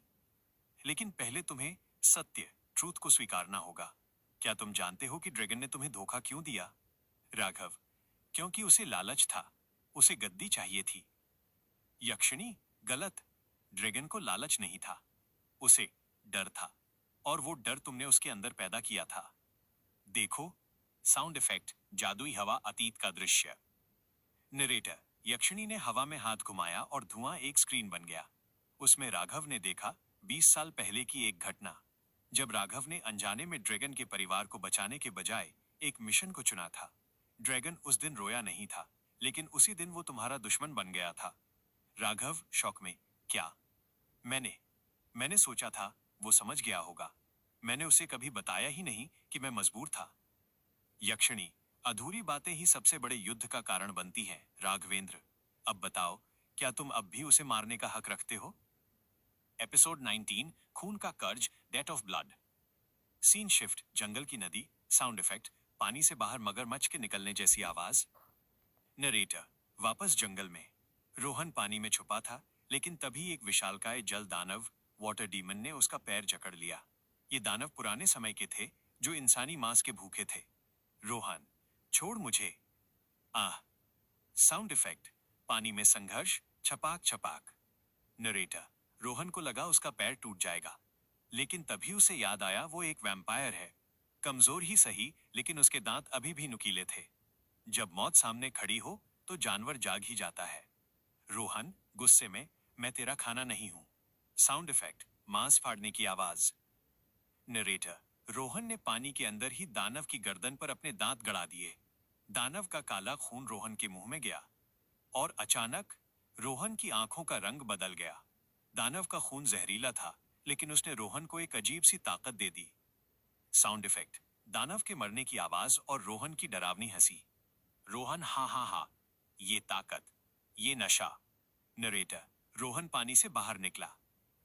लेकिन पहले तुम्हें सत्य, ट्रूथ को स्वीकारना होगा। क्या तुम जानते हो कि ड्रैगन ने तुम्हें धोखा क्यों दिया? राघव, क्योंकि उसे लालच था, उसे गद्दी चाहिए थी। यक्षिणी, गलत। ड्रैगन को लालच नहीं था, उसे डर था, और वो डर तुमने उसके अंदर पैदा किया था। देखो, साउंड इफेक्ट, जादुई हवा, अतीत का दृश्य। नरेटर, यक्षिणी ने हवा में हाथ घुमाया और धुआं एक स्क्रीन बन गया। उसमें राघव ने देखा 20 साल पहले की एक घटना, जब राघव ने अनजाने में ड्रैगन के परिवार को बचाने के बजाय एक मिशन को चुना था। ड्रैगन उस दिन रोया नहीं था, लेकिन उसी दिन वो तुम्हारा दुश्मन बन गया था। राघव शौक में, क्या? मैंने सोचा था वो समझ गया होगा। मैंने उसे कभी बताया ही नहीं कि मैं मजबूर था। यक्षिणी, अधूरी बातें ही सबसे बड़े युद्ध का कारण बनती हैं, राघवेंद्र। अब बताओ, क्या तुम अब भी उसे मारने का हक रखते हो? एपिसोड 19, खून का कर्ज, debt of blood. Scene shift, जंगल की नदी, साउंड इफेक्ट, पानी से बाहर मगरमच्छ के निकलने जैसी आवाज। नरेटर, वापस जंगल में। रोहन पानी में छुपा था, लेकिन तभी एक विशालकाय जल दानव, वाटर डीमन, ने उसका पैर जकड़ लिया। ये दानव पुराने समय के थे, जो इंसानी मांस के भूखे थे। रोहन, छोड़ मुझे। आह। साउंड इफेक्ट, पानी में संघर्ष, छपाक छपाक। नरेटर, रोहन को लगा उसका पैर टूट जाएगा, लेकिन तभी उसे याद आया वो एक वैम्पायर है। कमजोर ही सही, लेकिन उसके दांत अभी भी नुकीले थे। जब मौत सामने खड़ी हो तो जानवर जाग ही जाता है। रोहन, गुस्से में, मैं तेरा खाना नहीं हूं। साउंड इफेक्ट, मांस फाड़ने की आवाज। नरेटर, रोहन ने पानी के अंदर ही दानव की गर्दन पर अपने दांत गड़ा दिए। दानव का काला खून रोहन के मुंह में गया, और अचानक रोहन की आंखों का रंग बदल गया। दानव का खून जहरीला था, लेकिन उसने रोहन को एक अजीब सी ताकत दे दी। साउंड इफेक्ट, दानव के मरने की आवाज और रोहन की डरावनी हंसी। रोहन, हा हा हा, ये ताकत, ये नशा। नरेटर, रोहन पानी से बाहर निकला।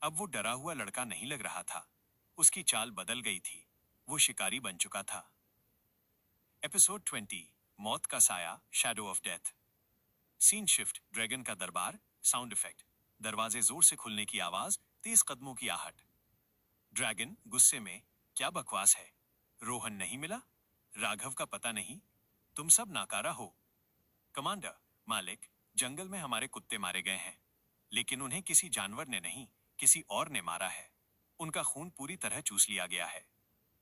अब वो डरा हुआ लड़का नहीं लग रहा था, उसकी चाल बदल गई थी। वो शिकारी बन चुका था। एपिसोड 20, मौत का साया, shadow of death. Scene shift, dragon का दरबार, साउंड इफेक्ट, दरवाजे जोर से खुलने की आवाज, तेज कदमों की आहट। ड्रैगन गुस्से में, क्या बकवास है? रोहन नहीं मिला? राघव का पता नहीं? तुम सब नाकारा हो। कमांडर, मालिक, जंगल में हमारे कुत्ते मारे गए हैं, लेकिन उन्हें किसी जानवर ने नहीं, किसी और ने मारा है। उनका खून पूरी तरह चूस लिया गया है।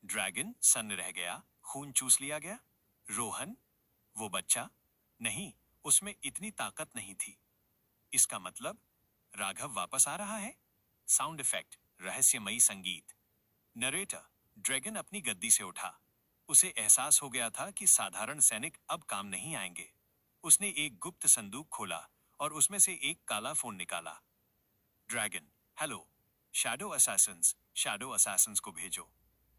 ड्रैगन सन्न रह गया, खून चूस लिया गया? रोहन, वो बच्चा? नहीं, उसमें इतनी ताकत नहीं थी। इसका मतलब राघव वापस आ रहा है? साउंड इफेक्ट, रहस्यमयी संगीत। नरेटर, ड्रैगन अपनी गद्दी से उठा। उसे एहसास हो गया था कि साधारण सैनिक अब काम नहीं आएंगे। उसने एक गुप्त संदूक खोला और उसमें से एक काला फोन निकाला। ड्रैगन, हेलो, शैडो असैसिन्स को भेजो।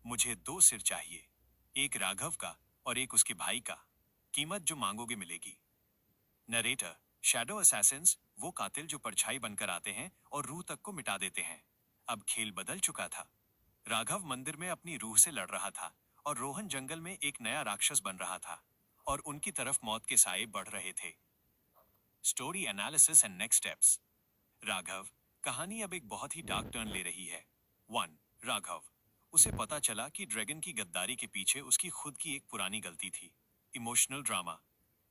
मुझे 2 सिर चाहिए, एक राघव का और एक उसके भाई का। कीमत जो मांगोगे मिलेगी। नरेटर, शैडो असैसिन्स वो कातिल जो परछाई बनकर आते हैं और रूह तक को मिटा देते हैं। अब खेल बदल चुका था। राघव मंदिर में अपनी रूह से लड़ रहा था, और रोहन जंगल में एक नया राक्षस बन रहा था, और उनकी तरफ मौत के साए बढ़ रहे थे। Story analysis and next steps. Raghav, कहानी अब एक बहुत ही डार्क टर्न ले रही है। 1. राघव, उसे पता चला कि ड्रैगन की गद्दारी के पीछे उसकी खुद की एक पुरानी गलती थी। Emotional drama.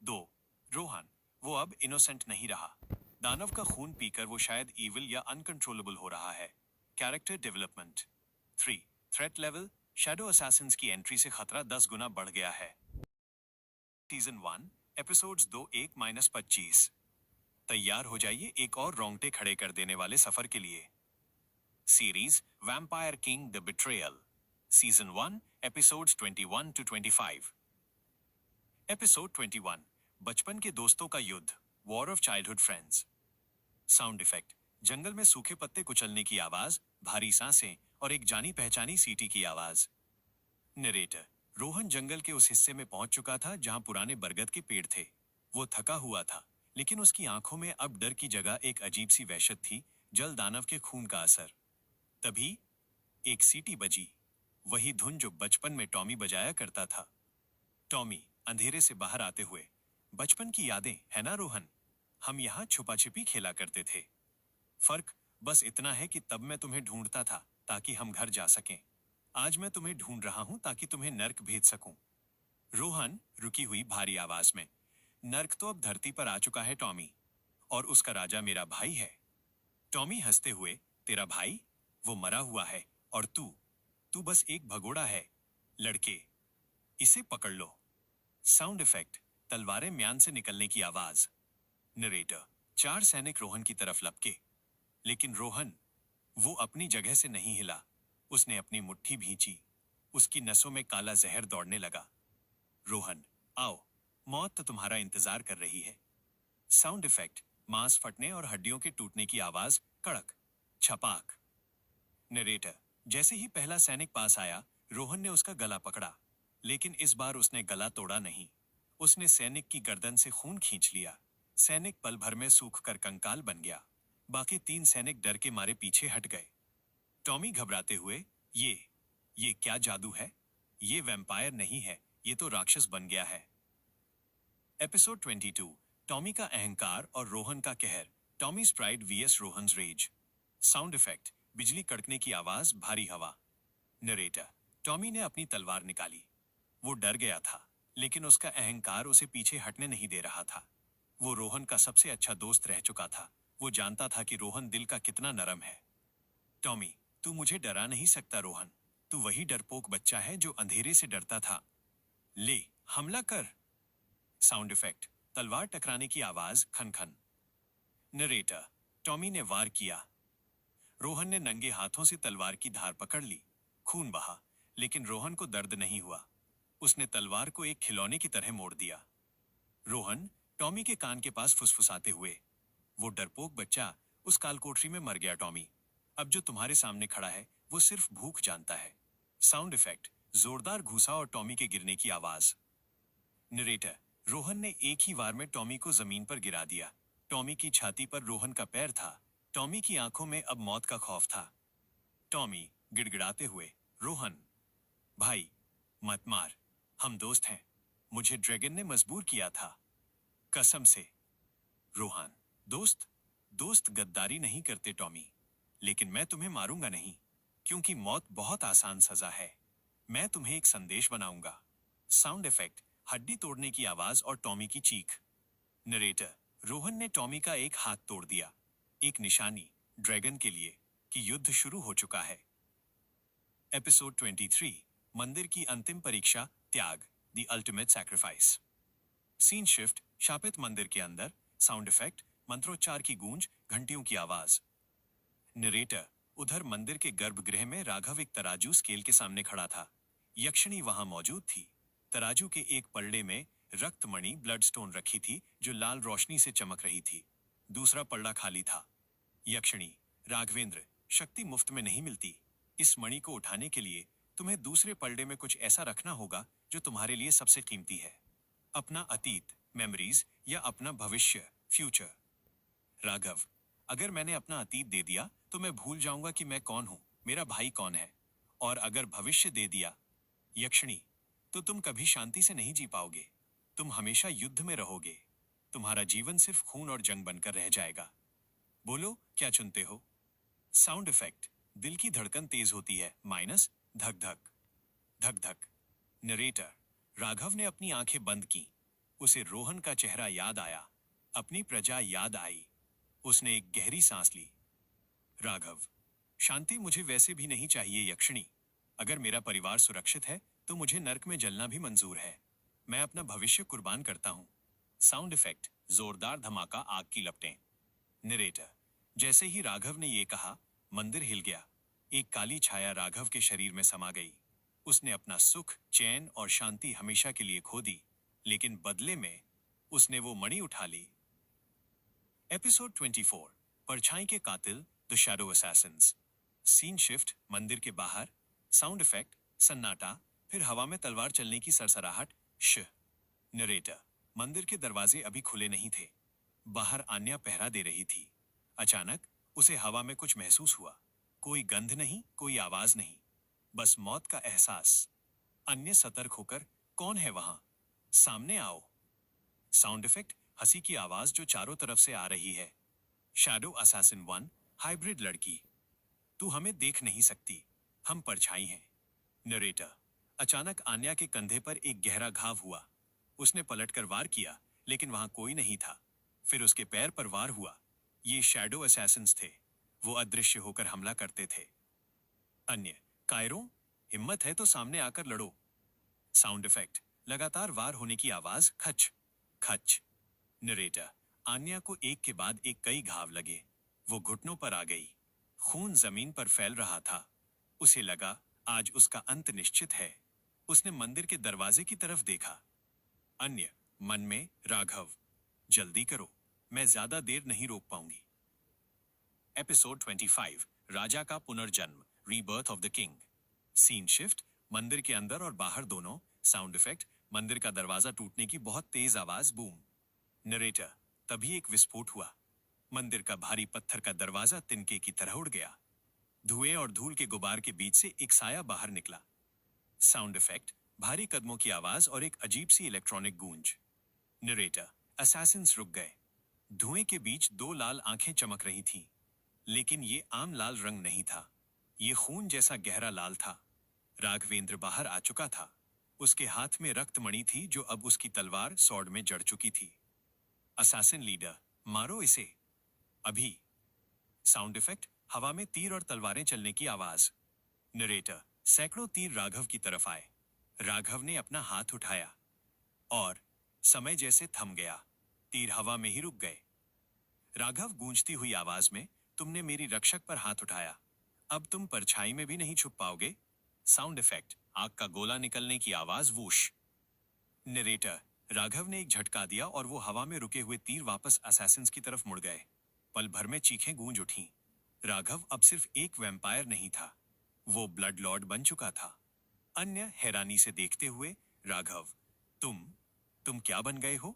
2. रोहन, वो अब इनोसेंट नहीं रहा। दानव का खून पीकर वो शायद इविल या अनकंट्रोलेबल हो रहा है। Character development. 3. Threat level, shadow Assassin's की एंट्री से खतरा 10 गुना बढ़ गया है। Season 1, episodes 2-1-25। तैयार हो जाइए एक और रोंगटे खड़े कर देने वाले सफर के लिए। Series vampire king the betrayal, season 1, episodes 21-25। Episode 21, बचपन के दोस्तों का युद्ध, war of childhood friends. Sound effect, जंगल में सूखे पत्ते कुचलने की आवाज, भारी सांसें और एक जानी पहचानी सीटी की आवाज। नरेटर, रोहन जंगल के उस हिस्से में पहुंच चुका था जहां पुराने बरगद के पेड़ थे। वो थका हुआ था, लेकिन उसकी आंखों में अब डर की जगह एक अजीब सी वहशत थी, जल दानव के खून का असर। तभी एक सीटी बजी, वही धुन जो बचपन में टॉमी बजाया करता था। टॉमी अंधेरे से बाहर आते हुए, बचपन की यादें है ना रोहन, हम यहाँ छुपा छिपी खेला करते थे। फर्क बस इतना है कि तब मैं तुम्हें ढूंढता था ताकि हम घर जा सकें। आज मैं तुम्हें ढूंढ रहा हूं ताकि तुम्हें नर्क भेज सकूं। रोहन रुकी हुई भारी आवाज में, नर्क तो अब धरती पर आ चुका है टॉमी, और उसका राजा मेरा भाई है। टॉमी हंसते हुए, तेरा भाई? वो मरा हुआ है, और तू तू बस एक भगोड़ा है। लड़के, इसे पकड़ लो। साउंड इफेक्ट, तलवारें म्यान से निकलने की आवाज। नरेटर, 4 सैनिक रोहन की तरफ लपके, लेकिन रोहन वो अपनी जगह से नहीं हिला। उसने अपनी मुट्ठी भींची, उसकी नसों में काला जहर दौड़ने लगा। रोहन, आओ, मौत तो तुम्हारा इंतजार कर रही है। साउंड इफेक्ट, मांस फटने और हड्डियों के टूटने की आवाज। कड़क, छपाक। नरेटर, जैसे ही पहला सैनिक पास आया, रोहन ने उसका गला पकड़ा, लेकिन इस बार उसने गला तोड़ा नहीं। उसने सैनिक की गर्दन से खून खींच लिया। सैनिक पल भर में सूखकर कंकाल बन गया। बाकी 3 सैनिक डर के मारे पीछे हट गए। टॉमी घबराते हुए, ये क्या जादू है? ये वैम्पायर नहीं है, ये तो राक्षस बन गया है। एपिसोड 22, टॉमी का अहंकार और रोहन का कहर। Tommy's pride vs Rohan's rage. Sound effect, बिजली कड़कने की आवाज, भारी हवा। नरेटर, टॉमी ने अपनी तलवार निकाली। वो डर गया था, लेकिन उसका अहंकार उसे पीछे हटने नहीं दे रहा था। वो रोहन का सबसे अच्छा दोस्त रह चुका था। वो जानता था कि रोहन दिल का कितना नरम है। टॉमी, तू मुझे डरा नहीं सकता रोहन। तू वही डरपोक बच्चा है जो अंधेरे से डरता था। ले, हमला कर। साउंड इफेक्ट, तलवार टकराने की आवाज, खनखन। नरेटर, टॉमी ने वार किया। रोहन ने नंगे हाथों से तलवार की धार पकड़ ली। खून बहा, लेकिन रोहन को दर्द नहीं हुआ। उसने तलवार को एक खिलौने की तरह मोड़ दिया। रोहन टॉमी के कान के पास फुसफुसाते हुए, वो डरपोक बच्चा उस कालकोठरी में मर गया टॉमी। अब जो तुम्हारे सामने खड़ा है वो सिर्फ भूख जानता है। साउंड इफेक्ट, जोरदार घूसा और टॉमी के गिरने की आवाज। नरेटर, रोहन ने एक ही वार में टॉमी को जमीन पर गिरा दिया। टॉमी की छाती पर रोहन का पैर था। टॉमी की आंखों में अब मौत का खौफ था। टॉमी गिड़गिड़ाते हुए, रोहन भाई, मत मार, हम दोस्त हैं। मुझे ड्रैगन ने मजबूर किया था, कसम से। रोहन, दोस्त? दोस्त गद्दारी नहीं करते टॉमी, लेकिन मैं तुम्हें मारूंगा नहीं, क्योंकि मौत बहुत आसान सजा है। मैं तुम्हें एक संदेश बनाऊंगा। साउंड इफेक्ट, हड्डी तोड़ने की आवाज और टॉमी की चीख। नरेटर, रोहन ने टॉमी का एक हाथ तोड़ दिया, एक निशानी ड्रैगन के लिए कि युद्ध शुरू हो चुका है। एपिसोड 23, मंदिर की अंतिम परीक्षा, त्याग, the ultimate sacrifice. Scene shift, शापित मंदिर के अंदर। साउंड इफेक्ट, मंत्रोच्चार की गूंज, घंटियों की आवाज। नरेटर, उधर मंदिर के गर्भगृह में राघव एक तराजू स्केल के सामने खड़ा था। यक्षिणी वहां मौजूद थी। तराजू के एक पलड़े में रक्तमणि ब्लडस्टोन रखी थी जो लाल रोशनी से चमक रही थी। दूसरा पलड़ा खाली था। यक्षिणी, राघवेंद्र, शक्ति मुफ्त में नहीं मिलती। इस मणि को उठाने के लिए तुम्हें दूसरे पलड़े में कुछ ऐसा रखना होगा जो तुम्हारे लिए सबसे कीमती है। अपना अतीत, मेमोरीज, या अपना भविष्य, फ्यूचर। राघव, अगर मैंने अपना अतीत दे दिया तो मैं भूल जाऊंगा कि मैं कौन हूं, मेरा भाई कौन है। और अगर भविष्य दे दिया, यक्षिणी, तो तुम कभी शांति से नहीं जी पाओगे। तुम हमेशा युद्ध में रहोगे। तुम्हारा जीवन सिर्फ खून और जंग बनकर रह जाएगा। बोलो, क्या चुनते हो? साउंड इफेक्ट, दिल की धड़कन तेज होती है, माइनस, धक धक धक धक। नरेटर, राघव ने अपनी आंखें बंद की। उसे रोहन का चेहरा याद आया, अपनी प्रजा याद आई। उसने एक गहरी सांस ली। राघव, शांति मुझे वैसे भी नहीं चाहिए यक्षिणी। अगर मेरा परिवार सुरक्षित है तो मुझे नर्क में जलना भी मंजूर है। मैं अपना भविष्य कुर्बान करता हूं। साउंड इफेक्ट, जोरदार धमाका, आग की लपटें। नरेटर, जैसे ही राघव ने यह कहा, मंदिर हिल गया। एक काली छाया राघव के शरीर में समा गई। उसने अपना सुख, चैन और शांति हमेशा के लिए खो दी, लेकिन बदले में उसने वो मणि उठा ली। एपिसोड 24, परछाई के कातिल, the shadow assassins. Scene shift, मंदिर के बाहर। साउंड इफेक्ट, सन्नाटा, फिर हवा में तलवार चलने की सरसराहट। नरेटर, मंदिर के दरवाजे अभी खुले नहीं थे। बाहर आन्या पहरा दे रही थी। अचानक उसे हवा में कुछ महसूस हुआ। कोई गंध नहीं, कोई आवाज नहीं, बस मौत का एहसास। अन्य सतर्क होकर, कौन है वहां? सामने आओ। साउंड इफेक्ट, हंसी की आवाज जो चारों तरफ से आ रही है। शैडो असैसिन 1, हाइब्रिड लड़की। तू हमें देख नहीं सकती, हम परछाई हैं। नरेटर, अचानक आन्या के कंधे पर एक गहरा घाव हुआ। उसने पलटकर वार किया, लेकिन वहां कोई नहीं था। फिर उसके पैर पर वार हुआ। ये शैडो असैसिन्स थे। वो अदृश्य होकर हमला करते थे। अन्य, कायरो, हिम्मत है तो सामने आकर लड़ो। साउंड इफेक्ट, लगातार वार होने की आवाज, खच खच। नरेटर, आन्या को एक के बाद एक कई घाव लगे। वो घुटनों पर आ गई। खून जमीन पर फैल रहा था। उसे लगा आज उसका अंत निश्चित है। उसने मंदिर के दरवाजे की तरफ देखा। अन्य, मन में, राघव, जल्दी करो, मैं ज्यादा देर नहीं रोक पाऊंगी। एपिसोड 25, राजा का पुनर्जन्म, rebirth of the king. Scene shift, मंदिर के अंदर और बाहर दोनों। साउंड इफेक्ट, मंदिर का दरवाजा टूटने की बहुत तेज आवाज, बूम। नरेटर, तभी एक विस्फोट हुआ। मंदिर का भारी पत्थर का दरवाजा तिनके की तरह उड़ गया। धुएं और धूल के गुबार के बीच से एक साया बाहर निकला। साउंड इफेक्ट, भारी कदमों की आवाज और एक अजीब सी इलेक्ट्रॉनिक गूंज। नरेटर, असैसिन्स रुक गए। धुएं के बीच दो लाल आंखें चमक रही थीं, लेकिन ये आम लाल रंग नहीं था। ये खून जैसा गहरा लाल था। राघवेंद्र बाहर आ चुका था। उसके हाथ में रक्तमणि थी जो अब उसकी तलवार सॉर्ड में जड़ चुकी थी। असैसिन लीडर, मारो इसे अभी। साउंड इफेक्ट, हवा में तीर और तलवारें चलने की आवाज। नरेटर, सैकड़ों तीर राघव की तरफ आए। राघव ने अपना हाथ उठाया और समय जैसे थम गया। तीर हवा में ही रुक गए। राघव गूंजती हुई आवाज में, तुमने मेरी रक्षक पर हाथ उठाया, अब तुम परछाई में भी नहीं छुप पाओगे। साउंड इफेक्ट, आग का गोला निकलने की आवाज, वूश। नरेटर, राघव ने एक झटका दिया और वो हवा में रुके हुए तीर वापस असैसिन्स की तरफ मुड़ गए। पल भर में चीखें गूंज उठीं। राघव अब सिर्फ एक वैम्पायर नहीं था, वो ब्लड लॉर्ड बन चुका था। अन्य हैरानी से देखते हुए, राघव, तुम क्या बन गए हो?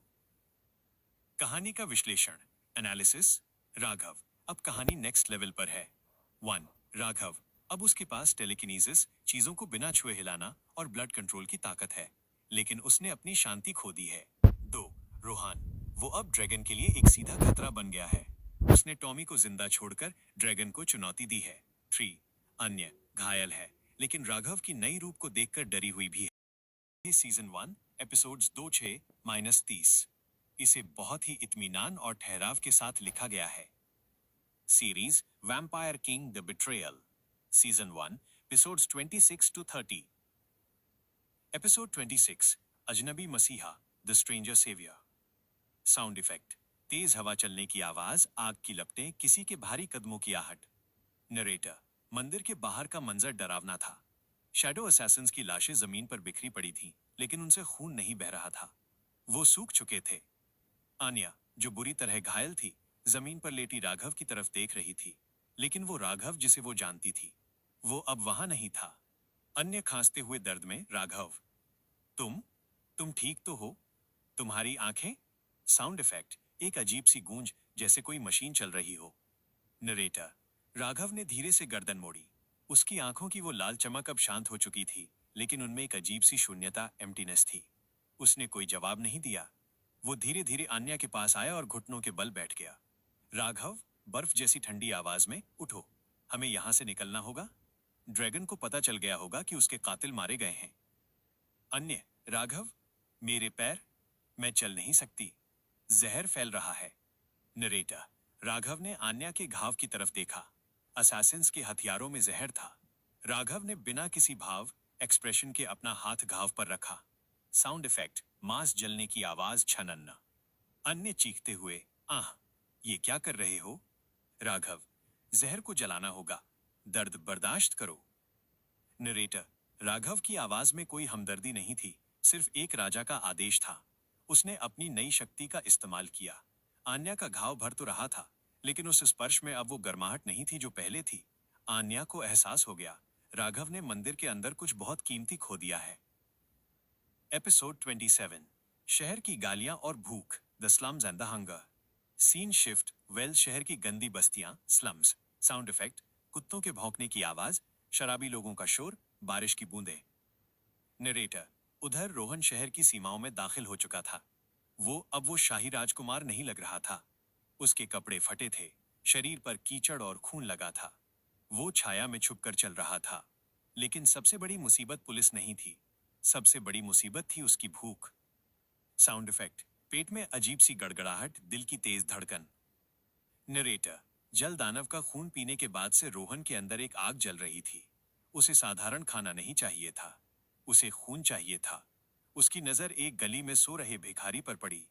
कहानी का विश्लेषण, एनालिसिस। राघव, अब कहानी नेक्स्ट लेवल पर है। 1. राघव, अब उसके पास टेलीकिनेसिस, चीजों को बिना छुए हिलाना और ब्लड कंट्रोल की ताकत है, लेकिन उसने अपनी शांति खो दी है। 2. रोहान, वो अब ड्रैगन के लिए एक सीधा खतरा बन गया है। उसने टॉमी को जिंदा छोड़कर ड्रैगन को चुनौती दी है। 3. अन्य, घायल है, लेकिन राघव की नई रूप को देखकर डरी हुई भी है। Season 1, episodes 2-6-30। इसे बहुत ही इत्मीनान और ठहराव के साथ लिखा गया है। Series vampire king the betrayal, season 1, episodes 26-30। Episode 26, अजनबी मसीहा, the stranger saviour. Sound effect, तेज हवा चलने की आवाज, आग की लपटें, किसी के भारी कदमों की आहट। नरेटर, मंदिर के बाहर का मंजर डरावना था। शैडो असैसिन्स की लाशें जमीन पर बिखरी पड़ी थीं, लेकिन उनसे खून नहीं बह रहा था। वो सूख चुके थे। आन्या, जो बुरी तरह घायल थी, जमीन पर लेटी राघव की तरफ देख रही थी, लेकिन वो राघव जिसे वो जानती थी, वो अब वहां नहीं था। अन्य खांसते हुए दर्द में, राघव, तुम ठीक तो हो? तुम्हारी आंखें? साउंड इफेक्ट, एक अजीब सी गूंज, जैसे कोई मशीन चल रही हो। नरेटर, राघव ने धीरे से गर्दन मोड़ी। उसकी आंखों की वो लाल चमक अब शांत हो चुकी थी, लेकिन उनमें एक अजीब सी शून्यता, एम्प्टीनेस थी। उसने कोई जवाब नहीं दिया। वो धीरे धीरे आन्या के पास आया और घुटनों के बल बैठ गया। राघव, बर्फ जैसी ठंडी आवाज में, उठो, हमें यहां से निकलना होगा। ड्रैगन को पता चल गया होगा कि उसके कातिल मारे गए हैं। अन्य, राघव, मेरे पैर, मैं चल नहीं सकती, जहर फैल रहा है। नरेटर, राघव ने आन्या के घाव की तरफ देखा। असैसिन्स के हथियारों में जहर था। राघव ने बिना किसी भाव, एक्सप्रेशन के अपना हाथ घाव पर रखा। साउंड इफेक्ट, मांस जलने की आवाज, छनन्न। अन्य चीखते हुए, आह, ये क्या कर रहे हो? राघव, जहर को जलाना होगा, दर्द बर्दाश्त करो। नरेटर, राघव की आवाज में कोई हमदर्दी नहीं थी, सिर्फ एक राजा का आदेश था। उसने अपनी नई शक्ति का इस्तेमाल किया। आन्या का घाव भर तो रहा था, लेकिन उस स्पर्श में अब वो गर्माहट नहीं थी जो पहले थी। आन्या को एहसास हो गया, राघव ने मंदिर के अंदर कुछ बहुत कीमती खो दिया है। एपिसोड 27, शहर की गालियां और भूख, the slums and the hunger. Scene shift, Wales शहर की गंदी बस्तियां, स्लम्स। साउंड इफेक्ट, कुत्तों के भौंकने की आवाज, शराबी लोगों का शोर, बारिश की बूंदें। नरेटर, उधर रोहन शहर की सीमाओं में दाखिल हो चुका था। अब वो शाही राजकुमार नहीं लग रहा था। उसके कपड़े फटे थे, शरीर पर कीचड़ और खून लगा था। वो छाया में छुपकर चल रहा था। लेकिन सबसे बड़ी मुसीबत पुलिस नहीं थी। सबसे बड़ी मुसीबत थी उसकी भूख। साउंड इफेक्ट, पेट में अजीब सी गड़गड़ाहट, दिल की तेज धड़कन। नरेटर, जल दानव का खून पीने के बाद से रोहन के अंदर एक आग जल रही थी। उसे साधारण खाना नहीं चाहिए था, उसे खून चाहिए था। उसकी नजर एक गली में सो रहे भिखारी पर पड़ी।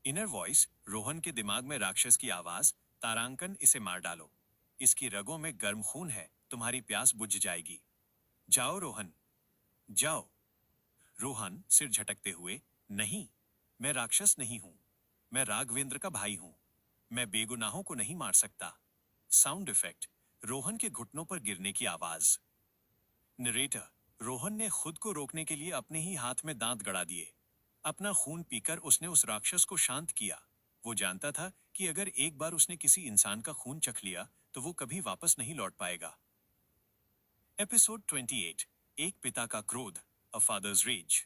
इनर वॉइस, रोहन के दिमाग में राक्षस की आवाज, तारांकन, इसे मार डालो। इसकी रगों में गर्म खून है, तुम्हारी प्यास बुझ जाएगी। जाओ रोहन, जाओ। रोहन सिर झटकते हुए, नहीं, मैं राक्षस नहीं हूं। मैं राघवेंद्र का भाई हूं। मैं बेगुनाहों को नहीं मार सकता। साउंड इफेक्ट, रोहन के घुटनों पर गिरने की आवाज। नरेटर, रोहन ने खुद को रोकने के लिए अपने ही हाथ में दांत गड़ा दिए। अपना खून पीकर उसने उस राक्षस को शांत किया। वो जानता था कि अगर एक बार उसने किसी इंसान का खून चख लिया तो वो कभी वापस नहीं लौट पाएगा। एपिसोड 28, एक पिता का क्रोध, a father's rage.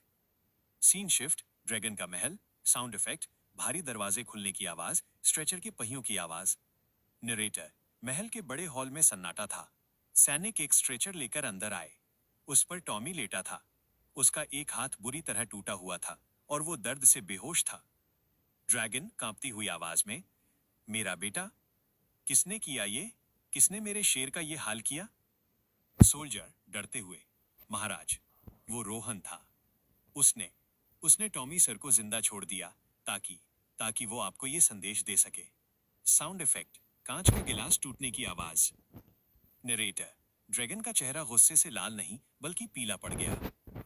Scene shift, dragon का महल। साउंड इफेक्ट, भारी दरवाजे खुलने की आवाज, स्ट्रेचर के पहियों की आवाज। नरेटर, महल के बड़े हॉल में सन्नाटा था। सैनिक एक स्ट्रेचर लेकर अंदर आए। उस पर टॉमी लेटा था। उसका एक हाथ बुरी तरह टूटा हुआ था और वो दर्द से बेहोश था। ड्रैगन कांपती हुई आवाज में, मेरा बेटा, किसने किया ये? किसने मेरे शेर का ये हाल किया? सोल्जर डरते हुए, महाराज, वो रोहन था। उसने उसने टॉमी सर को जिंदा छोड़ दिया ताकि ताकि वो आपको ये संदेश दे सके। साउंड इफेक्ट, कांच का गिलास टूटने की आवाज। नरेटर, ड्रैगन का चेहरा गुस्से से लाल नहीं बल्कि पीला पड़ गया।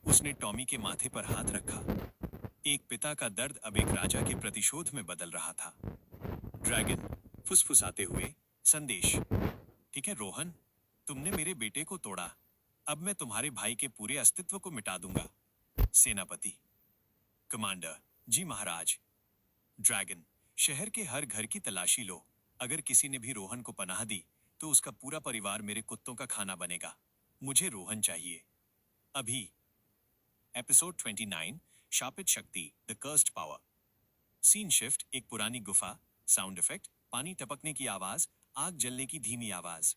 उसने टॉमी के माथे पर हाथ रखा। एक पिता का दर्द अब एक राजा के प्रतिशोध में बदल रहा था। ड्रैगन फुसफुसाते हुए, संदेश, ठीक है रोहन, तुमने मेरे बेटे को तोड़ा। अब मैं तुम्हारे भाई के पूरे अस्तित्व को मिटा दूंगा। सेनापति, कमांडर, जी महाराज। ड्रैगन, शहर के हर घर की तलाशी लो। अगर किसी ने भी रोहन को पनाह दी तो उसका पूरा परिवार मेरे कुत्तों का खाना बनेगा। मुझे रोहन चाहिए, अभी। एपिसोड 29, शापित शक्ति, the cursed power. Scene shift, एक पुरानी गुफा। साउंड इफेक्ट, पानी टपकने की आवाज, आग जलने की धीमी आवाज।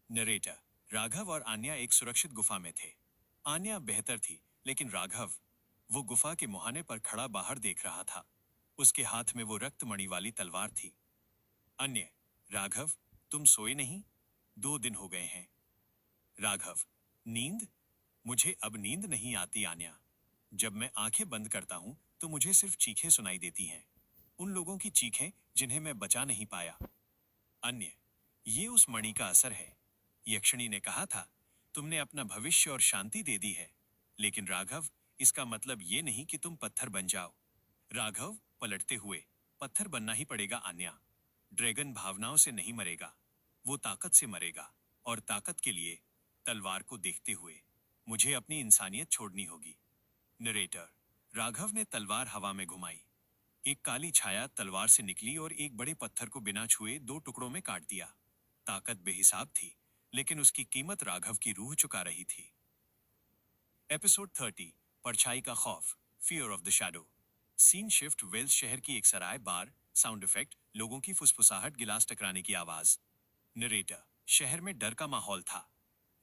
नरेटर, राघव और आन्या एक सुरक्षित गुफा में थे। आन्या बेहतर थी, लेकिन राघव, वो गुफा के मुहाने पर खड़ा बाहर देख रहा था। उसके हाथ में वो रक्तमणि वाली तलवार थी। अन्य, राघव, तुम सोए नहीं? 2 दिन हो गए हैं। राघव, नींद? मुझे अब नींद नहीं आती आन्या। जब मैं आंखें बंद करता हूं तो मुझे सिर्फ चीखें सुनाई देती हैं। उन लोगों की चीखें जिन्हें मैं बचा नहीं पाया। अन्य, ये उस मणि का असर है। यक्षिणी ने कहा था, तुमने अपना भविष्य और शांति दे दी है। लेकिन राघव, इसका मतलब ये नहीं कि तुम पत्थर बन जाओ। राघव पलटते हुए, पत्थर बनना ही पड़ेगा आन्या। ड्रैगन भावनाओं से नहीं मरेगा, वो ताकत से मरेगा। और ताकत के लिए, तलवार को देखते हुए, मुझे अपनी इंसानियत छोड़नी होगी। नरेटर, राघव ने तलवार हवा में घुमाई। एक काली छाया तलवार से निकली और एक बड़े पत्थर को बिना छुए 2 टुकड़ों में काट दिया। ताकत बेहिसाब थी, लेकिन उसकी कीमत राघव की रूह चुका रही थी। एपिसोड 30, परछाई का खौफ, fear of the shadow. Scene shift, Wales शहर की एक सराय बार। साउंड इफेक्ट, लोगों की फुसफुसाहट, गिलास टकराने की आवाज। नरेटर, शहर में डर का माहौल था।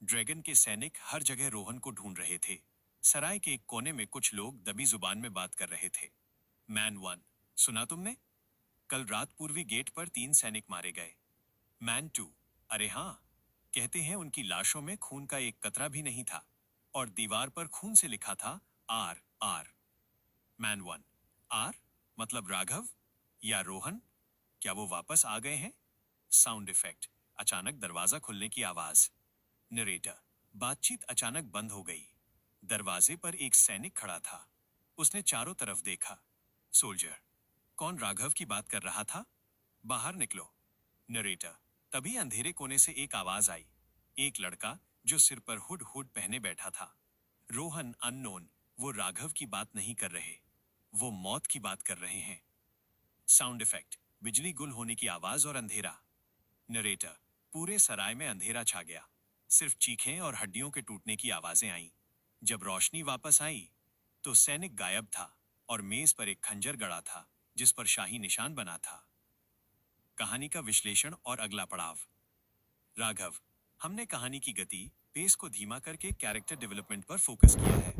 ड्रैगन के सैनिक हर जगह रोहन को ढूंढ रहे थे। सराय के एक कोने में कुछ लोग दबी जुबान में बात कर रहे थे। मैन 1, सुना तुमने? कल रात पूर्वी गेट पर 3 सैनिक मारे गए। मैन 2, अरे हाँ, कहते हैं उनकी लाशों में खून का एक कतरा भी नहीं था और दीवार पर खून से लिखा था आर आर। मैन 1, आर मतलब राघव या रोहन? क्या वो वापस आ गए हैं? साउंड इफेक्ट, अचानक दरवाजा खुलने की आवाज। नरेटर, बातचीत अचानक बंद हो गई। दरवाजे पर एक सैनिक खड़ा था। उसने चारों तरफ देखा। सोल्जर, कौन राघव की बात कर रहा था? बाहर निकलो। नरेटर, तभी अंधेरे कोने से एक आवाज आई। एक लड़का जो सिर पर हुड हुड पहने बैठा था। रोहन अननोन, वो राघव की बात नहीं कर रहे, वो मौत की बात कर रहे हैं। साउंड इफेक्ट, बिजली गुल होने की आवाज और अंधेरा। नरेटर, पूरे सराय में अंधेरा छा गया। सिर्फ चीखें और हड्डियों के टूटने की आवाजें आईं। जब रोशनी वापस आई तो सैनिक गायब था और मेज पर एक खंजर गड़ा था जिस पर शाही निशान बना था। कहानी का विश्लेषण और अगला पड़ाव। राघव, हमने कहानी की गति, पेस को धीमा करके कैरेक्टर डेवलपमेंट पर फोकस किया है।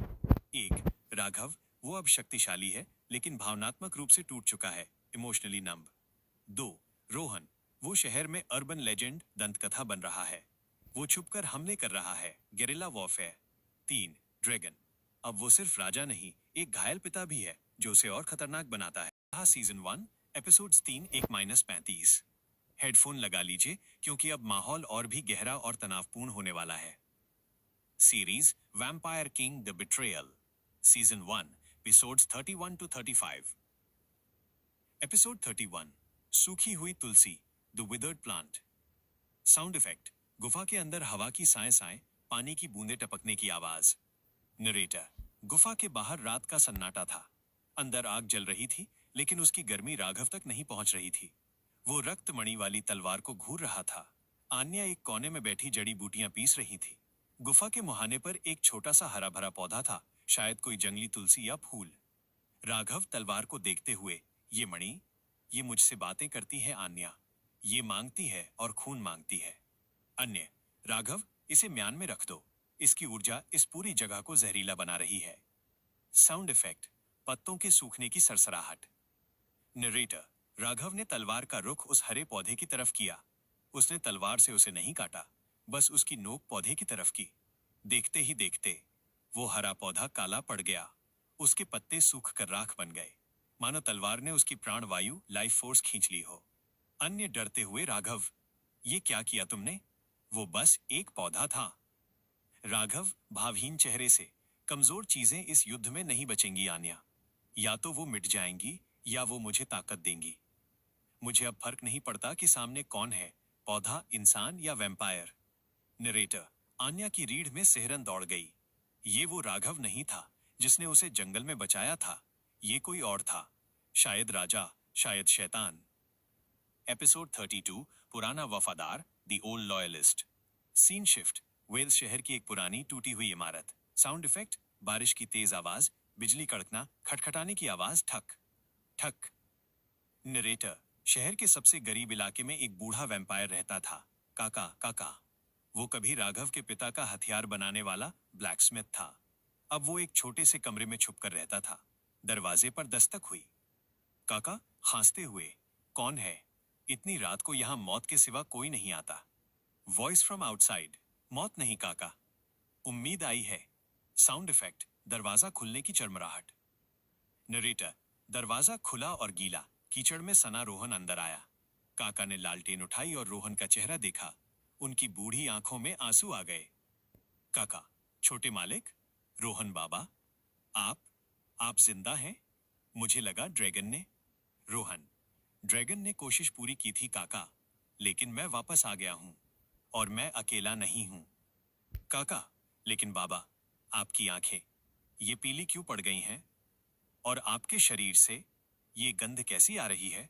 1. राघव, वो अब शक्तिशाली है लेकिन भावनात्मक रूप से टूट चुका है, इमोशनली नंब। 2. रोहन, वो शहर में अर्बन लेजेंड, दंतकथा बन रहा है। वो छुपकर हमले कर रहा है, गेरिला वॉरफेयर। 3. ड्रैगन, अब वो सिर्फ राजा नहीं, एक घायल पिता भी है जो उसे और खतरनाक बनाता है। Season 1, episodes 3:1-35। हेडफोन लगा लीजिए क्योंकि अब माहौल और भी गहरा और तनावपूर्ण होने वाला है। Series vampire king the betrayal, season 1, episodes 31-35। Episode 31, सूखी हुई तुलसी, the withered plant. Sound effect, गुफा के अंदर हवा की साए साए, पानी की बूंदें टपकने की आवाज। नरेटर, गुफा के बाहर रात का सन्नाटा था। अंदर आग जल रही थी लेकिन उसकी गर्मी राघव तक नहीं पहुंच रही थी। वो रक्तमणि वाली तलवार को घूर रहा था। आन्या एक कोने में बैठी जड़ी बूटियां पीस रही थी। गुफा के मुहाने पर एक छोटा सा हरा भरा पौधा था, शायद कोई जंगली तुलसी या फूल। राघव तलवार को देखते हुए, ये मणि, ये मुझसे बातें करती है आन्या, ये मांगती है और खून मांगती है। अन्य, राघव, इसे म्यान में रख दो, इसकी ऊर्जा इस पूरी जगह को जहरीला बना रही है। साउंड इफेक्ट, पत्तों के सूखने की सरसराहट। नरेटर, राघव ने तलवार का रुख उस हरे पौधे की तरफ किया। उसने तलवार से उसे नहीं काटा, बस उसकी नोक पौधे की तरफ की। देखते ही देखते वो हरा पौधा काला पड़ गया। उसके पत्ते सूख कर राख बन गए, मानो तलवार ने उसकी प्राणवायु, लाइफ फोर्स खींच ली हो। अन्य डरते हुए, राघव, ये क्या किया तुमने? वो बस एक पौधा था। राघव भावहीन चेहरे से, कमजोर चीजें इस युद्ध में नहीं बचेंगी आन्या। या तो वो मिट जाएंगी या वो मुझे ताकत देंगी। मुझे अब फर्क नहीं पड़ता कि सामने कौन है, पौधा, इंसान या वैम्पायर। नरेटर, आन्या की रीढ़ में सिहरन दौड़ गई। ये वो राघव नहीं था जिसने उसे जंगल में बचाया था। ये कोई और था, शायद राजा, शायद शैतान। एपिसोड 32, पुराना वफादार, the old loyalist. Scene shift, Wales शहर की एक पुरानी टूटी हुई इमारत। साउंड इफेक्ट, बारिश की तेज आवाज, बिजली कड़कना, खटखटाने की आवाज, ठक ठक। नरेटर, शहर के सबसे गरीब इलाके में एक बूढ़ा वैम्पायर रहता था, काका काका। वो कभी राघव के पिता का हथियार बनाने वाला ब्लैकस्मिथ था। अब वो एक छोटे से कमरे में छुपकर रहता था। दरवाजे पर दस्तक हुई। काका, खांसते हुए, कौन है? इतनी रात को यहां मौत के सिवा कोई नहीं आता। वॉइस फ्रॉम आउटसाइड, मौत नहीं काका, उम्मीद आई है। साउंड इफेक्ट, दरवाजा खुलने की चरमराहट। नरेटर, दरवाजा खुला और गीला, कीचड़ में सना रोहन अंदर आया। काका ने लालटेन उठाई और रोहन का चेहरा देखा। उनकी बूढ़ी आंखों में आंसू आ गए। काका, छोटे मालिक, रोहन बाबा, आप जिंदा हैं? मुझे लगा ड्रैगन ने। रोहन, ड्रैगन ने कोशिश पूरी की थी काका, लेकिन मैं वापस आ गया हूं और मैं अकेला नहीं हूं। काका, लेकिन बाबा, आपकी आंखें ये पीली क्यों पड़ गई हैं? और आपके शरीर से ये गंध कैसी आ रही है?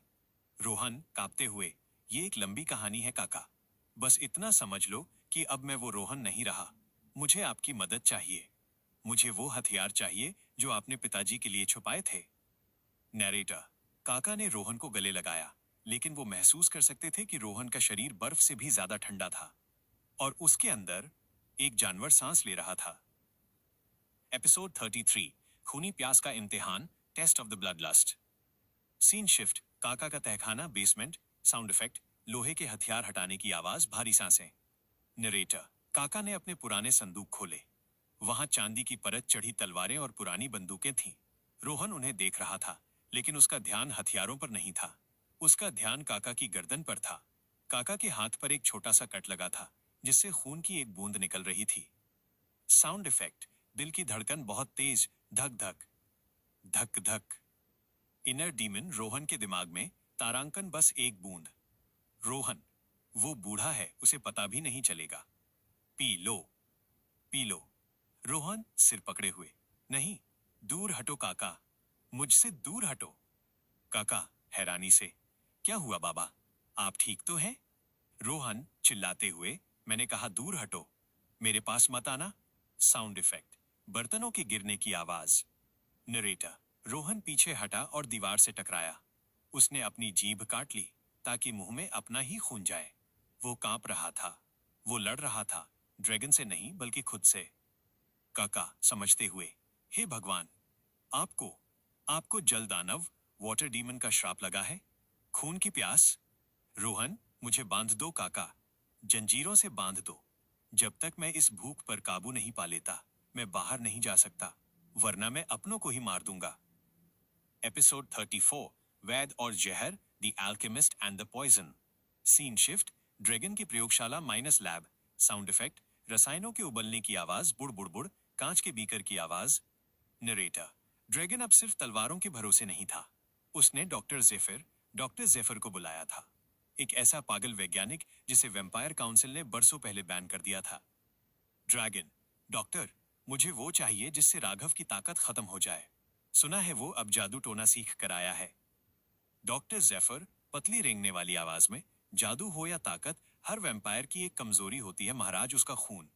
रोहन कांपते हुए, ये एक लंबी कहानी है काका, बस इतना समझ लो कि अब मैं वो रोहन नहीं रहा। मुझे आपकी मदद चाहिए। मुझे वो हथियार चाहिए जो आपने पिताजी के लिए छुपाए थे। नैरेटर, काका ने रोहन को गले लगाया, लेकिन वो महसूस कर सकते थे कि रोहन का शरीर बर्फ से भी ज्यादा ठंडा था और उसके अंदर एक जानवर सांस ले रहा था। एपिसोड 33, खूनी प्यास का इम्तिहान, test of the blood lust. Scene shift, काका का तहखाना, बेसमेंट। साउंड इफेक्ट, लोहे के हथियार हटाने की आवाज, भारी सांसें। नरेटर, काका ने अपने पुराने संदूक खोले। वहां चांदी की परत चढ़ी तलवारें और पुरानी बंदूकें थीं। रोहन उन्हें देख रहा था, लेकिन उसका ध्यान हथियारों पर नहीं था। उसका ध्यान काका की गर्दन पर था। काका के हाथ पर एक छोटा सा कट लगा था, जिससे खून की एक बूंद निकल रही थी। साउंड इफेक्ट, दिल की धड़कन बहुत तेज, धक धक धक धक। इनर डीमन, रोहन के दिमाग में तारांकन, बस एक बूंद। रोहन, वो बूढ़ा है, उसे पता भी नहीं चलेगा। P low, P low. Rohan सिर पकड़े हुए, नहीं, दूर हटो काका, मुझसे दूर हटो। काका हैरानी से, क्या हुआ बाबा, आप ठीक तो हैं? रोहन चिल्लाते हुए, मैंने कहा दूर हटो, मेरे पास मत आना। साउंड इफेक्ट, बर्तनों के गिरने की आवाज। नरेटर, रोहन पीछे हटा और दीवार से टकराया। उसने अपनी जीभ काट ली ताकि मुंह में अपना ही खून जाए। वो कांप रहा था। वो लड़ रहा था, ड्रैगन से नहीं बल्कि खुद से। काका समझते हुए, हे भगवान, आपको आपको जल दानव वाटर डीमन का श्राप लगा है, खून की प्यास। रोहन, मुझे बांध दो काका, जंजीरों से बांध दो। जब तक मैं इस भूख पर काबू नहीं पा लेता, मैं बाहर नहीं जा सकता, वरना मैं अपनों को ही मार दूंगा। एपिसोड 34, वैद और जहर, the alchemist and the poison. Scene shift, dragon की प्रयोगशाला माइनस लैब। साउंड इफेक्ट, रसायनों के उबलने की आवाज, बुड़ बुड़ बुड़, कांच के बीकर की आवाज। नरेटर, ड्रैगन अब सिर्फ तलवारों के भरोसे नहीं था। उसने डॉक्टर जेफर को बुलाया था। एक ऐसा पागल वैज्ञानिक जिसे वेम्पायर काउंसिल ने बरसों पहले बैन कर दिया था। ड्रैगन, डॉक्टर, मुझे वो चाहिए जिससे राघव की ताकत खत्म हो जाए। सुना है वो अब जादू टोना सीख कर आया है। डॉक्टर जेफर पतली रेंगने वाली आवाज में, जादू हो या ताकत, हर वैम्पायर की एक कमजोरी होती है महाराज, उसका खून।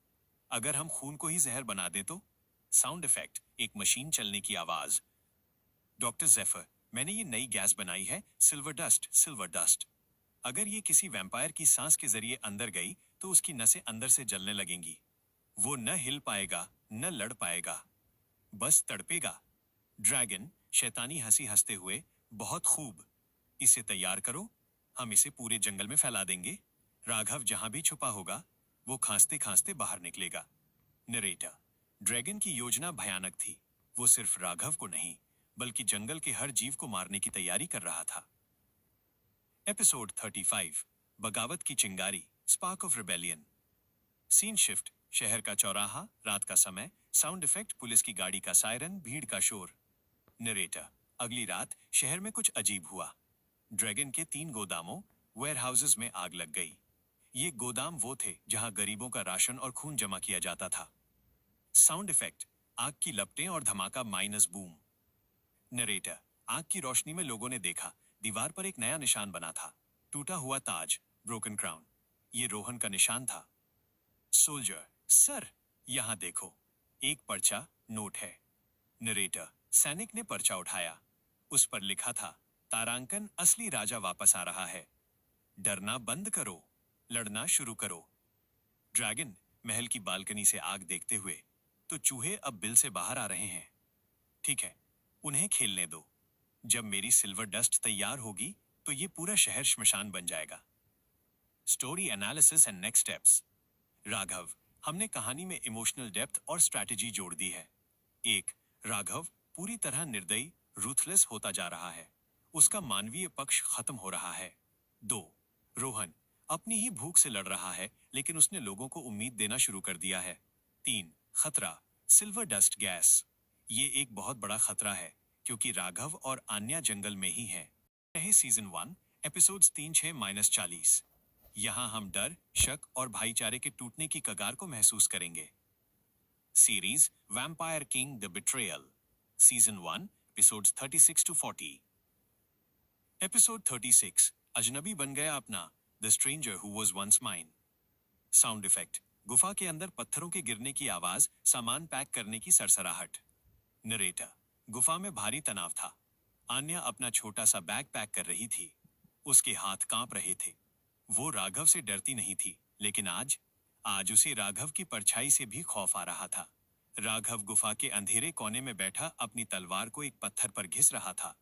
अगर हम खून को ही जहर बना दें तो। साउंड इफेक्ट, एक मशीन चलने की आवाज। डॉक्टर जेफर, मैंने ये नई गैस बनाई है, सिल्वर डस्ट, सिल्वर डस्ट। अगर ये किसी वैम्पायर की सांस के जरिए अंदर गई तो उसकी नसें अंदर से जलने लगेंगी। वो न हिल पाएगा, न लड़ पाएगा, बस तड़पेगा। ड्रैगन शैतानी हंसी हंसते हुए, बहुत खूब, इसे तैयार करो, हम इसे पूरे जंगल में फैला देंगे। राघव जहां भी छुपा होगा, वो खांसते खांसते बाहर निकलेगा। नरेटर, ड्रैगन की योजना भयानक थी। वो सिर्फ राघव को नहीं बल्कि जंगल के हर जीव को मारने की तैयारी कर रहा था। एपिसोड 35, बगावत की चिंगारी, spark of rebellion. Scene shift, शहर का चौराहा, रात का समय। साउंड इफेक्ट, पुलिस की गाड़ी का सायरन, भीड़ का शोर। नरेटर, अगली रात शहर में कुछ अजीब हुआ। ड्रैगन के 3 गोदामों, वेयरहाउसेस में आग लग गई। ये गोदाम वो थे जहां गरीबों का राशन और खून जमा किया जाता था। साउंड इफेक्ट, आग की लपटें और धमाका माइनस बूम। नरेटर, आग की रोशनी में लोगों ने देखा, दीवार पर एक नया निशान बना था, टूटा हुआ ताज, ब्रोकन क्राउन। ये रोहन का निशान था। सोल्जर, सर, यहां देखो, एक पर्चा, नोट है। नरेटर, सैनिक ने पर्चा उठाया। उस पर लिखा था, तारांकन, असली राजा वापस आ रहा है। डरना बंद करो, लड़ना शुरू करो। ड्रैगन, महल की बालकनी से आग देखते हुए, तो चूहे अब बिल से बाहर आ रहे हैं। ठीक है, उन्हें खेलने दो। जब मेरी सिल्वर डस्ट तैयार होगी तो ये पूरा शहर श्मशान बन जाएगा। Story analysis and next steps. Raghav, हमने कहानी में इमोशनल डेप्थ और स्ट्रैटेजी जोड़ दी है। 1, राघव पूरी तरह निर्दयी, रूथलेस होता जा रहा है। उसका मानवीय पक्ष खत्म हो रहा है। 2, रोहन अपनी ही भूख से लड़ रहा है, लेकिन उसने लोगों को उम्मीद देना शुरू कर दिया है। 3, खतरा, सिल्वर डस्ट गैस। ये एक बहुत बड़ा खतरा है क्योंकि राघव और आन्या जंगल में ही है। रहे सीजन 1, एपिसोड्स 3-6-40। यहां हम डर, शक और भाईचारे के टूटने की कगार को महसूस करेंगे। Series vampire king the betrayal, season 1, episodes 36-40। Episode 36, अजनबी बन गया अपना, the stranger who was once mine. Sound effect, गुफा के अंदर पत्थरों के गिरने की आवाज, सामान पैक करने की सरसराहट। नरेटर, गुफा में भारी तनाव था। आन्या अपना छोटा सा बैग पैक कर रही थी। उसके हाथ कांप रहे थे। वो राघव से डरती नहीं थी, लेकिन आज उसे राघव की परछाई से भी खौफ आ रहा था। राघव गुफा के अंधेरे कोने में बैठा अपनी तलवार को एक पत्थर पर घिस रहा था।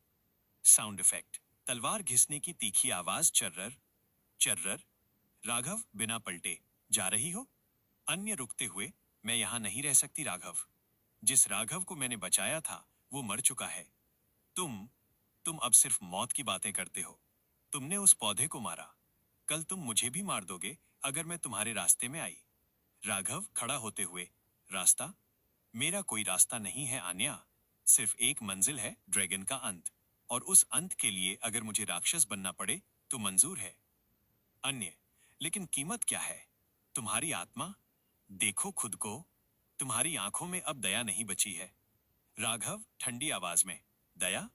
साउंड इफेक्ट, तलवार घिसने की तीखी आवाज, चर्रर चर्रर। राघव बिना पलटे, जा रही हो? अन्य रुकते हुए, मैं यहां नहीं रह सकती राघव। जिस राघव को मैंने बचाया था वो मर चुका है। तुम अब सिर्फ मौत की बातें करते हो। तुमने उस पौधे को मारा, कल तुम मुझे भी मार दोगे अगर मैं तुम्हारे रास्ते में आई। राघव खड़ा होते हुए, रास्ता? मेरा कोई रास्ता नहीं है आन्या, सिर्फ एक मंजिल है, ड्रैगन का अंत। और उस अंत के लिए अगर मुझे राक्षस बनना पड़े तो मंजूर है। अन्य, लेकिन कीमत क्या है? तुम्हारी आत्मा? देखो खुद को, तुम्हारी आंखों में अब दया नहीं बची है। राघव ठंडी आवाज में, दया?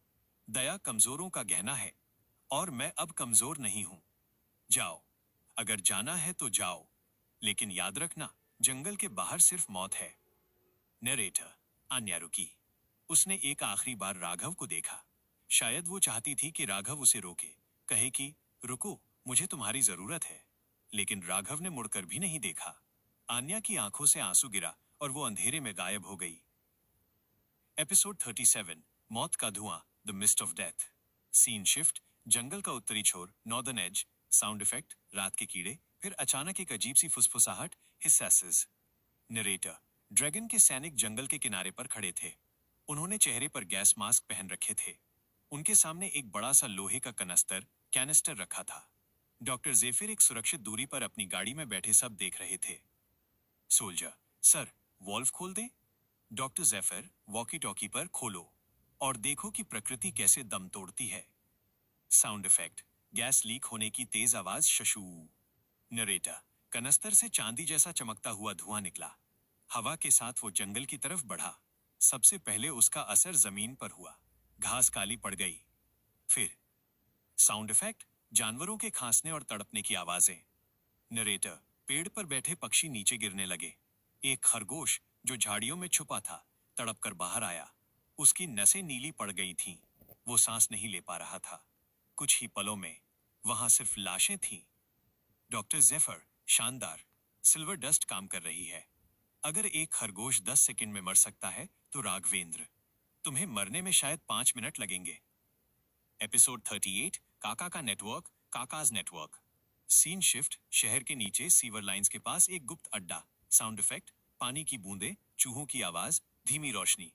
दया कमजोरों का गहना है और मैं अब कमजोर नहीं हूं। जाओ, अगर जाना है तो जाओ, लेकिन याद रखना जंगल के बाहर सिर्फ मौत है। नरेटर आन्या रुकी। उसने एक आखिरी बार राघव को देखा। शायद वो चाहती थी कि राघव उसे रोके, कहे कि रुको, मुझे तुम्हारी जरूरत है। लेकिन राघव ने मुड़कर भी नहीं देखा। आन्या की आंखों से आंसू गिरा और वो अंधेरे में गायब हो गई। एपिसोड 37 मौत का धुआं, the mist of death. Scene shift, जंगल का उत्तरी छोर, नॉर्दर्न एज। साउंड इफेक्ट, रात के कीड़े। फिर अचानक एक अजीब सी फुसफुसाहट, हिस्सेस। नरेटर ड्रैगन के सैनिक जंगल के किनारे पर खड़े थे। उन्होंने चेहरे पर गैस मास्क पहन रखे थे। उनके सामने एक बड़ा सा लोहे का कैनिस्टर रखा था। डॉक्टर जेफिर एक सुरक्षित दूरी पर अपनी गाड़ी में बैठे सब देख रहे थे। सोल्जर, सर, वॉल्व खोल दें? डॉक्टर जेफिर, वॉकी टॉकी पर खोलो और देखो कि प्रकृति कैसे दम तोड़ती है। साउंड इफेक्ट, गैस लीक होने की तेज आवाज, शशू। नरेटर कनस्तर से चांदी जैसा चमकता हुआ धुआं निकला। हवा के साथ वो जंगल की तरफ बढ़ा। सबसे पहले उसका असर जमीन पर हुआ। घास काली पड़ गई। फिर साउंड इफेक्ट, जानवरों के खांसने और तड़पने की आवाजें। नरेटर पेड़ पर बैठे पक्षी नीचे गिरने लगे। एक खरगोश जो झाड़ियों में छुपा था तड़प कर बाहर आया। उसकी नसें नीली पड़ गई थीं। वो सांस नहीं ले पा रहा था। कुछ ही पलों में वहां सिर्फ लाशें थीं। डॉक्टर जेफर, शानदार। सिल्वर डस्ट काम कर रही है। अगर एक खरगोश 10 सेकंड में मर सकता है तो राघवेंद्र, तुम्हें मरने में शायद 5 मिनट लगेंगे। एपिसोड 38 काका का नेटवर्क, काकाज नेटवर्क। सीन शिफ्ट, शहर के नीचे सीवर लाइंस के पास एक गुप्त अड्डा। साउंड इफेक्ट, पानी की बूंदें, चूहों की आवाज, धीमी रोशनी।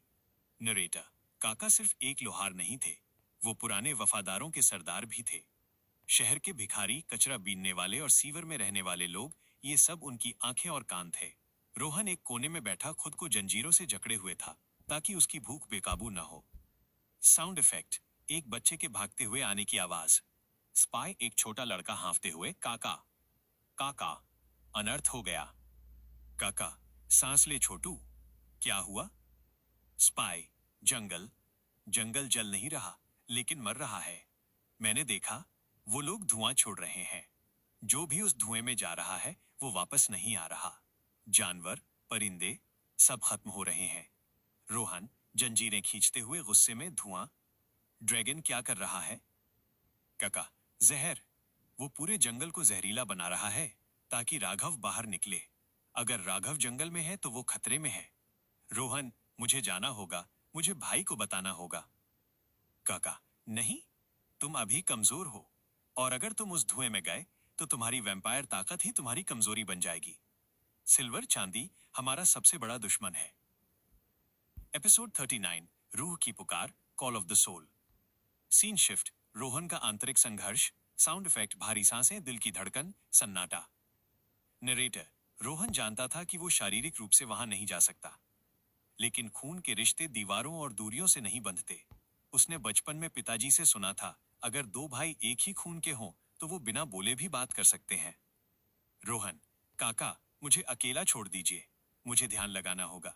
नरेटर काका सिर्फ एक लोहार नहीं थे, वो पुराने वफादारों के सरदार भी थे। शहर के भिखारी, कचरा बीनने वाले और सीवर में रहने वाले लोग, ये सब उनकी आंखें और कान थे। रोहन एक कोने में बैठा खुद को जंजीरों से जकड़े हुए था ताकि उसकी भूख बेकाबू न हो। साउंड इफेक्ट, एक बच्चे के भागते हुए आने की आवाज। स्पाई, एक छोटा लड़का हांफते हुए, काका काका। अनर्थ हो गया। काका, सांस ले छोटू। क्या हुआ? स्पाई, जंगल जंगल जल नहीं रहा लेकिन मर रहा है। मैंने देखा, वो लोग धुआं छोड़ रहे हैं। जो भी उस धुएं में जा रहा है वो वापस नहीं आ रहा। जानवर, परिंदे सब खत्म हो रहे हैं। रोहन जंजीरें खींचते हुए गुस्से में, धुआं। ड्रैगन क्या कर रहा है? काका, जहर। वो पूरे जंगल को जहरीला बना रहा है ताकि राघव बाहर निकले। अगर राघव जंगल में है तो वो खतरे में है। रोहन, मुझे जाना होगा, मुझे भाई को बताना होगा। काका, नहीं, तुम अभी कमजोर हो और अगर तुम उस धुएं में गए तो तुम्हारी वैम्पायर ताकत ही तुम्हारी कमजोरी बन जाएगी। सिल्वर, चांदी हमारा सबसे बड़ा दुश्मन है। एपिसोड 39 रूह की पुकार, call of the soul. Scene shift, Rohan का आंतरिक संघर्ष। साउंड इफेक्ट, भारी सांसें, दिल की धड़कन, सन्नाटा। नरेटर रोहन जानता था कि वो शारीरिक रूप से वहां नहीं जा सकता, लेकिन खून के रिश्ते दीवारों और दूरियों से नहीं बंधते। उसने बचपन में पिताजी से सुना था, अगर दो भाई एक ही खून के हों तो वो बिना बोले भी बात कर सकते हैं। रोहन, काका, मुझे अकेला छोड़ दीजिए, मुझे ध्यान लगाना होगा।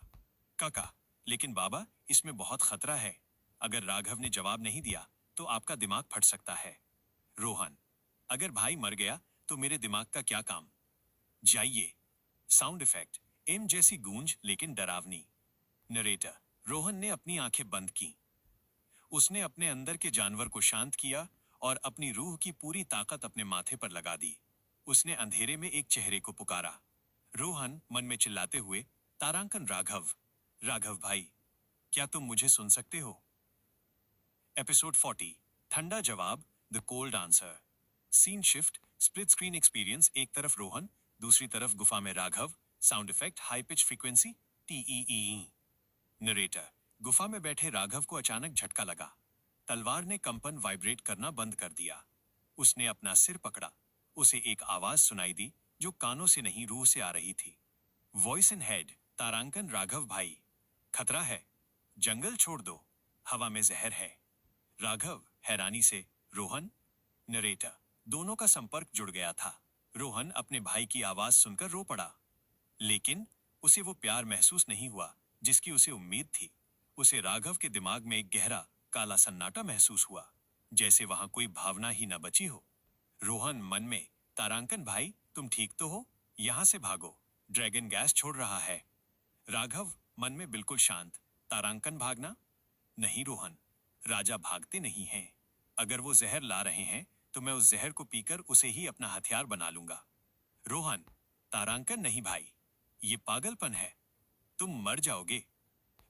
काका, लेकिन बाबा, इसमें बहुत खतरा है। अगर राघव ने जवाब नहीं दिया तो आपका दिमाग फट सकता है। रोहन, अगर भाई मर गया तो मेरे दिमाग का क्या काम? जाइए। साउंड इफेक्ट, एम जैसी गूंज लेकिन डरावनी। नरेटर रोहन ने अपनी आंखें बंद की। उसने अपने अंदर के जानवर को शांत किया और अपनी रूह की पूरी ताकत अपने माथे पर लगा दी। उसने अंधेरे में एक चेहरे को पुकारा। रोहन मन में चिल्लाते हुए, तारांकन राघव, राघव भाई, क्या तुम मुझे सुन सकते हो? एपिसोड 40 ठंडा जवाब, the cold answer. Scene shift, split screen experience, एक तरफ रोहन, दूसरी तरफ गुफा में Raghav. Sound effect, high pitch frequency, टीईई। नरेटर गुफा में बैठे राघव को अचानक झटका लगा। तलवार ने कंपन वाइब्रेट करना बंद कर दिया। उसने अपना सिर पकड़ा। उसे एक आवाज सुनाई दी जो कानों से नहीं रूह से आ रही थी। वॉइस इन हेड, तारांकन राघव भाई, खतरा है, जंगल छोड़ दो, हवा में जहर है। राघव हैरानी से, रोहन? नरेटर दोनों का संपर्क जुड़ गया था। रोहन अपने भाई की आवाज सुनकर रो पड़ा, लेकिन उसे वो प्यार महसूस नहीं हुआ जिसकी उसे उम्मीद थी। उसे राघव के दिमाग में एक गहरा काला सन्नाटा महसूस हुआ, जैसे वहां कोई भावना ही न बची हो। रोहन मन में, तारांकन भाई, तुम ठीक तो हो? यहां से भागो, ड्रैगन गैस छोड़ रहा है। राघव मन में बिल्कुल शांत। तारांकन भागना? नहीं रोहन, राजा भागते नहीं हैं। अगर वो जहर ला रहे हैं तो मैं उस जहर को पीकर उसे ही अपना हथियार बना लूंगा। रोहन, तारांकन नहीं भाई, ये पागलपन है, तुम मर जाओगे।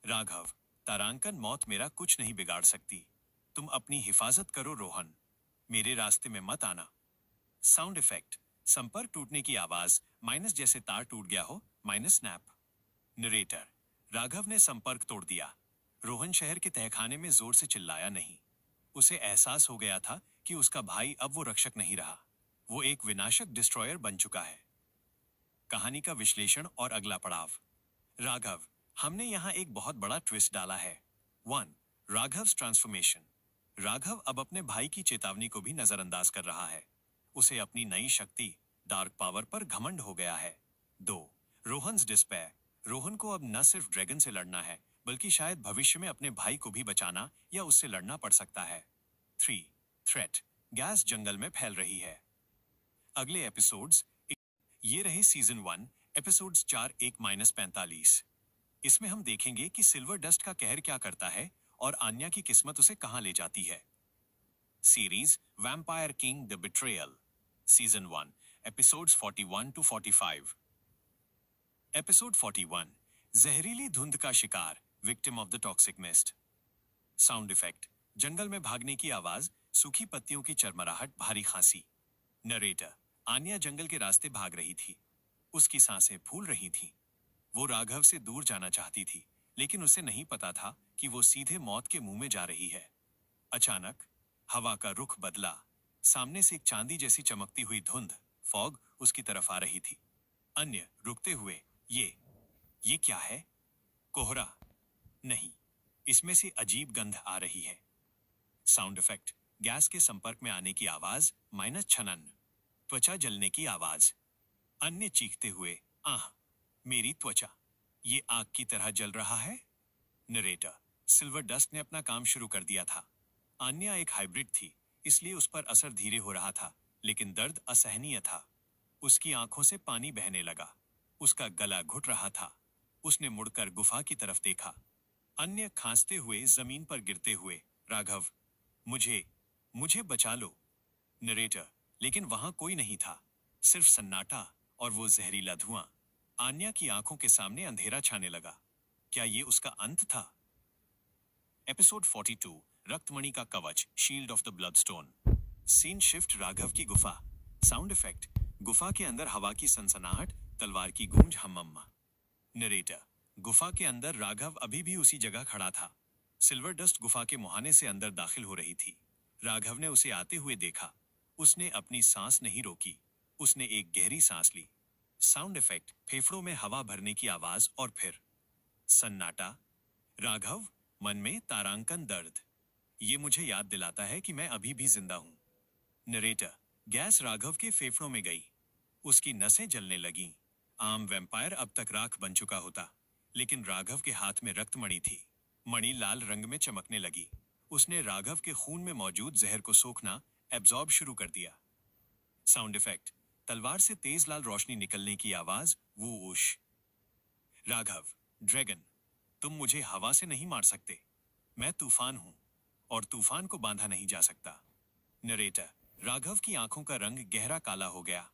राघव, तारांकन मौत मेरा कुछ नहीं बिगाड़ सकती। तुम अपनी हिफाजत करो रोहन, मेरे रास्ते में मत आना। साउंड इफेक्ट, संपर्क टूटने की आवाज, माइनस जैसे तार टूट गया हो, माइनस स्नैप। नरेटर, राघव ने संपर्क तोड़ दिया। रोहन शहर के तहखाने में जोर से चिल्लाया नहीं। उसे एहसास हो गया था कि उसका भाई अब वो रक्षक नहीं रहा, वो एक विनाशक डिस्ट्रॉयर बन चुका है। कहानी का विश्लेषण और अगला पड़ाव। राघव, हमने यहाँ एक बहुत बड़ा ट्विस्ट डाला है। 1. राघव्स ट्रांसफॉर्मेशन। राघव अब अपने भाई की चेतावनी को भी नजरअंदाज कर रहा है। उसे अपनी नई शक्ति, डार्क पावर पर घमंड हो गया है। 2. रोहन्स डिस्पेयर। रोहन को अब न सिर्फ ड्रैगन से लड़ना है, बल्कि शायद भविष्य में अपने भाई को भी बचाना या उससे लड़ना पड़ सकता है। 3. थ्रेट। गैस जंगल में फैल रही है। अगले एपिसोड्स। ये रहे सीजन 1, एपिसोड्स 4-1-45। इसमें हम देखेंगे कि सिल्वर डस्ट का कहर क्या करता है और आन्या की किस्मत उसे कहां ले जाती है। Series vampire king the betrayal, season 1, episodes 41-45। Episode 41, जहरीली धुंध का शिकार, victim of the toxic mist. Sound effect, जंगल में भागने की आवाज, सूखी पत्तियों की चरमराहट, भारी खांसी। नरेटर, आन्या जंगल के रास्ते भाग रही थी। उसकी सांसें फूल रही थीं। वो राघव से दूर जाना चाहती थी, लेकिन उसे नहीं पता था कि वो सीधे मौत के मुंह में जा रही है। अचानक हवा का रुख बदला। सामने से एक चांदी जैसी चमकती हुई धुंध, फॉग, उसकी तरफ आ रही थी। अन्य रुकते हुए, ये क्या है? कोहरा? नहीं, इसमें से अजीब गंध आ रही है। साउंड इफेक्ट, गैस के संपर्क में आने की आवाज, माइनस छनन, त्वचा जलने की आवाज। अन्य चीखते हुए, आह, मेरी त्वचा, ये आग की तरह जल रहा है। नरेटर, सिल्वर डस्ट ने अपना काम शुरू कर दिया था। आन्या एक हाइब्रिड थी, इसलिए उस पर असर धीरे हो रहा था, लेकिन दर्द असहनीय था। उसकी आंखों से पानी बहने लगा। उसका गला घुट रहा था। उसने मुड़कर गुफा की तरफ देखा। अन्य खांसते हुए जमीन पर गिरते हुए, राघव, मुझे बचा लो। नरेटर, लेकिन वहां कोई नहीं था, सिर्फ सन्नाटा और वो जहरीला धुआं। आन्या की आंखों के सामने अंधेरा छाने लगा। क्या ये उसका अंत था? एपिसोड 42, रक्तमणि का कवच, shield of the bloodstone. Scene shift, Raghav की गुफा। साउंड इफेक्ट, गुफा के अंदर हवा की सनसनाहट, तलवार की गूंज, हमम्मा। नरेटर, गुफा के अंदर राघव अभी भी उसी जगह खड़ा था। सिल्वर डस्ट गुफा के मुहाने से अंदर दाखिल हो रही थी। राघव ने उसे आते हुए देखा। उसने अपनी सांस नहीं रोकी। उसने एक गहरी सांस ली। साउंड इफेक्ट, फेफड़ों में हवा भरने की आवाज और फिर सन्नाटा। राघव, मन में तारांकन दर्द। ये मुझे याद दिलाता है कि मैं अभी भी जिंदा हूं। नरेटर, गैस राघव के फेफड़ों में गई। उसकी नसें जलने लगीं। आम वैम्पायर अब तक राख बन चुका होता, लेकिन राघव के हाथ में रक्तमणि थी। मणि लाल रंग में चमकने लगी। उसने राघव के खून में मौजूद जहर को सोखना, एब्जॉर्ब शुरू कर दिया। साउंड इफेक्ट, तलवार से तेज लाल रोशनी निकलने की आवाज, वूश। राघव, ड्रैगन, तुम मुझे हवा से नहीं मार सकते। मैं तूफान हूं और तूफान को बांधा नहीं जा सकता। नरेटर, राघव की आंखों का रंग गहरा काला हो गया।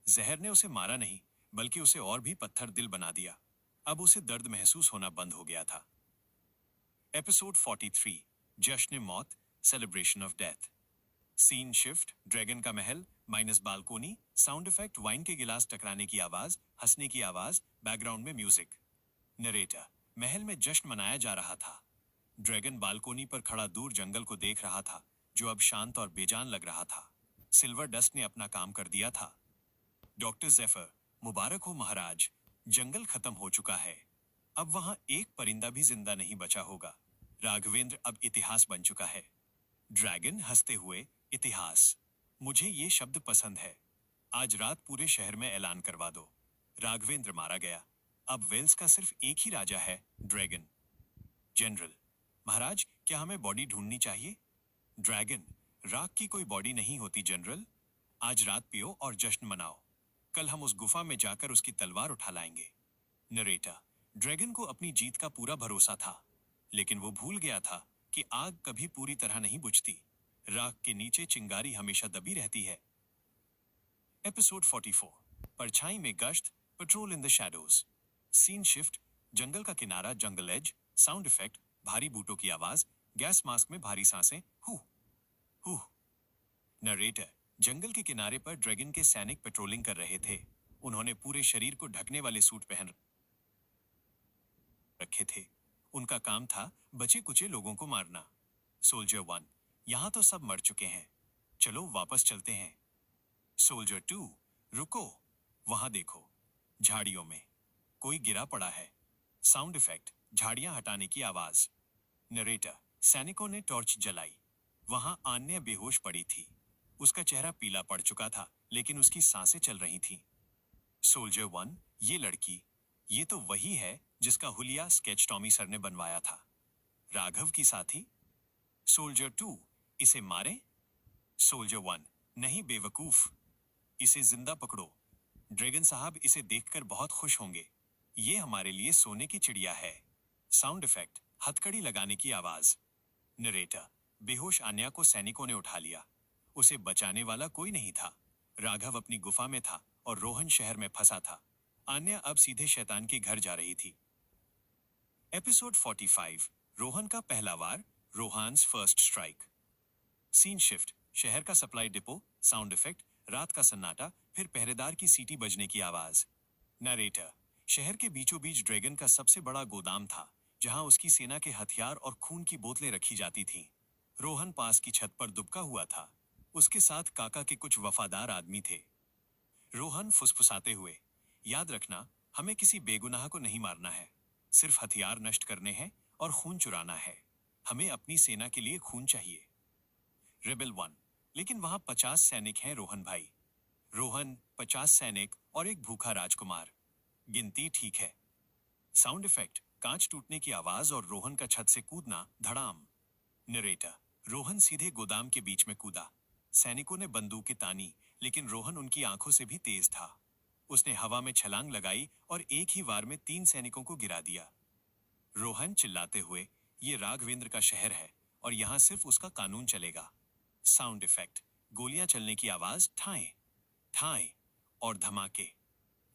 जहर ने उसे मारा नहीं, बल्कि उसे और भी पत्थर दिल बना दिया। अब उसे दर्द महसूस होना बंद हो गया था। एपिसोड 43, जश्न मौत, celebration of death. Scene shift, dragon का महल, minus balcony. Sound effect, wine के गिलास टकराने की आवाज, हंसने की आवाज, बैकग्राउंड में म्यूजिक। नरेटर, महल में जश्न मनाया जा रहा था। ड्रैगन बालकोनी पर खड़ा दूर जंगल को देख रहा था, जो अब शांत और बेजान लग रहा था। सिल्वर डस्ट ने अपना काम कर दिया था। डॉक्टर जेफर, मुबारक हो महाराज, जंगल खत्म हो चुका है। अब वहां एक परिंदा भी जिंदा नहीं बचा होगा। राघवेंद्र अब इतिहास बन चुका है। ड्रैगन हंसते हुए, इतिहास, मुझे ये शब्द पसंद है। आज रात पूरे शहर में ऐलान करवा दो, राघवेंद्र मारा गया। अब वेल्स का सिर्फ एक ही राजा है, ड्रैगन। जनरल, महाराज, क्या हमें बॉडी ढूंढनी चाहिए? ड्रैगन, राख की कोई बॉडी नहीं होती जनरल। आज रात पियो और जश्न मनाओ। कल हम उस गुफा में जाकर उसकी तलवार उठा लाएंगे। नरेटर, ड्रैगन को अपनी जीत का पूरा भरोसा था, लेकिन वो भूल गया था कि आग कभी पूरी तरह नहीं बुझती। राख के नीचे चिंगारी हमेशा दबी रहती है। एपिसोड 44, परछाई में गश्त, patrol in the shadows. Scene shift, जंगल का किनारा, जंगल एज, साउंड इफेक्ट, भारी बूटों की आवाज, गैस मास्क में भारी सांसें, हु हु। नरेटर, जंगल के किनारे पर ड्रैगन के सैनिक पेट्रोलिंग कर रहे थे। उन्होंने पूरे शरीर को ढकने वाले सूट पहन रखे थे। उनका काम था बचे कुचे लोगों को मारना। सोल्जर 1, यहां तो सब मर चुके हैं, चलो वापस चलते हैं। सोल्जर 2, रुको, वहां देखो, झाड़ियों में कोई गिरा पड़ा है। साउंड इफेक्ट, झाड़ियां हटाने की आवाज। नरेटर, सैनिकों ने टॉर्च जलाई। वहां आन्या बेहोश पड़ी थी। उसका चेहरा पीला पड़ चुका था, लेकिन उसकी सांसें चल रही थीं। सोल्जर 1, ये लड़की, ये तो वही है जिसका हुलिया स्केच टॉमी सर ने बनवाया था। राघव की साथी। सोल्जर 2, इसे मारें? सोल्जर 1, नहीं बेवकूफ, इसे जिंदा पकड़ो। ड्रैगन साहब इसे देखकर बहुत खुश होंगे। ये हमारे लिए सोने की चिड़िया है। साउंड इफेक्ट, हथकड़ी लगाने की आवाज। नरेटर, बेहोश आन्या को सैनिकों ने उठा लिया। उसे बचाने वाला कोई नहीं था। राघव अपनी गुफा में था और रोहन शहर में फंसा था। आन्या अब सीधे शैतान के घर जा रही थी। एपिसोड 45, रोहन का पहला वार, रोहान्स फर्स्ट स्ट्राइक। सीन शिफ्ट, शहर का सप्लाई डिपो, साउंड इफेक्ट, रात का सन्नाटा, फिर पहरेदार की सीटी बजने की आवाज। नरेटर, शहर के बीचों बीच ड्रैगन का सबसे बड़ा गोदाम था, जहां उसकी सेना के हथियार और खून की बोतलें रखी जाती थीं। रोहन पास की छत पर दुबका हुआ था। उसके साथ काका के कुछ वफादार आदमी थे। रोहन फुसफुसाते हुए, याद रखना, हमें किसी बेगुनाह को नहीं मारना है, सिर्फ हथियार नष्ट करने हैं और खून चुराना है। हमें अपनी सेना के लिए खून चाहिए। रेबेल 1, लेकिन वहां 50 सैनिक हैं रोहन भाई। रोहन, 50 सैनिक और एक भूखा राजकुमार, गिनती ठीक है। साउंड इफेक्ट, कांच टूटने की आवाज और रोहन का छत से कूदना, धड़ाम। नरेटर, रोहन सीधे गोदाम के बीच में कूदा। सैनिकों ने बंदूकें तानी, लेकिन रोहन उनकी आंखों से भी तेज था। उसने हवा में छलांग लगाई और एक ही वार में 3 सैनिकों को गिरा दिया। रोहन चिल्लाते हुए, ये राघवेंद्र का शहर है और यहां सिर्फ उसका कानून चलेगा। साउंड इफेक्ट, गोलियां चलने की आवाज, ठाएं ठाएं और धमाके।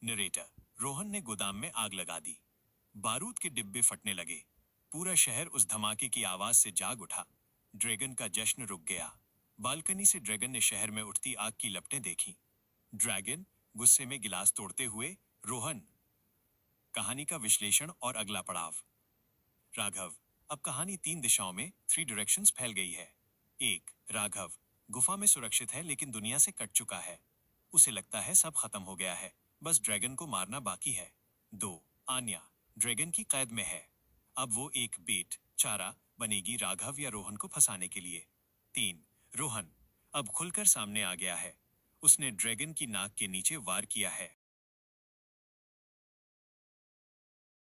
नरेटर, रोहन ने गोदाम में आग लगा दी। बारूद के डिब्बे फटने लगे। पूरा शहर उस धमाके की आवाज से जाग उठा। ड्रैगन का जश्न रुक गया। बालकनी से ड्रैगन ने शहर में उठती आग की लपटें देखी। ड्रैगन, गुस्से में गिलास तोड़ते हुए, रोहन। कहानी का विश्लेषण और अगला पड़ाव। राघव, अब कहानी 3 दिशाओं में, 3 डायरेक्शंस फैल गई है। 1, राघव गुफा में सुरक्षित है लेकिन दुनिया से कट चुका है। उसे लगता है सब खत्म हो गया है, बस ड्रैगन को मारना बाकी है। 2, आन्या ड्रैगन की कैद में है। अब वो एक बेट चारा बनेगी राघव या रोहन को फंसाने के लिए। 3, रोहन अब खुलकर सामने आ गया है। उसने ड्रैगन की नाक के नीचे वार किया है।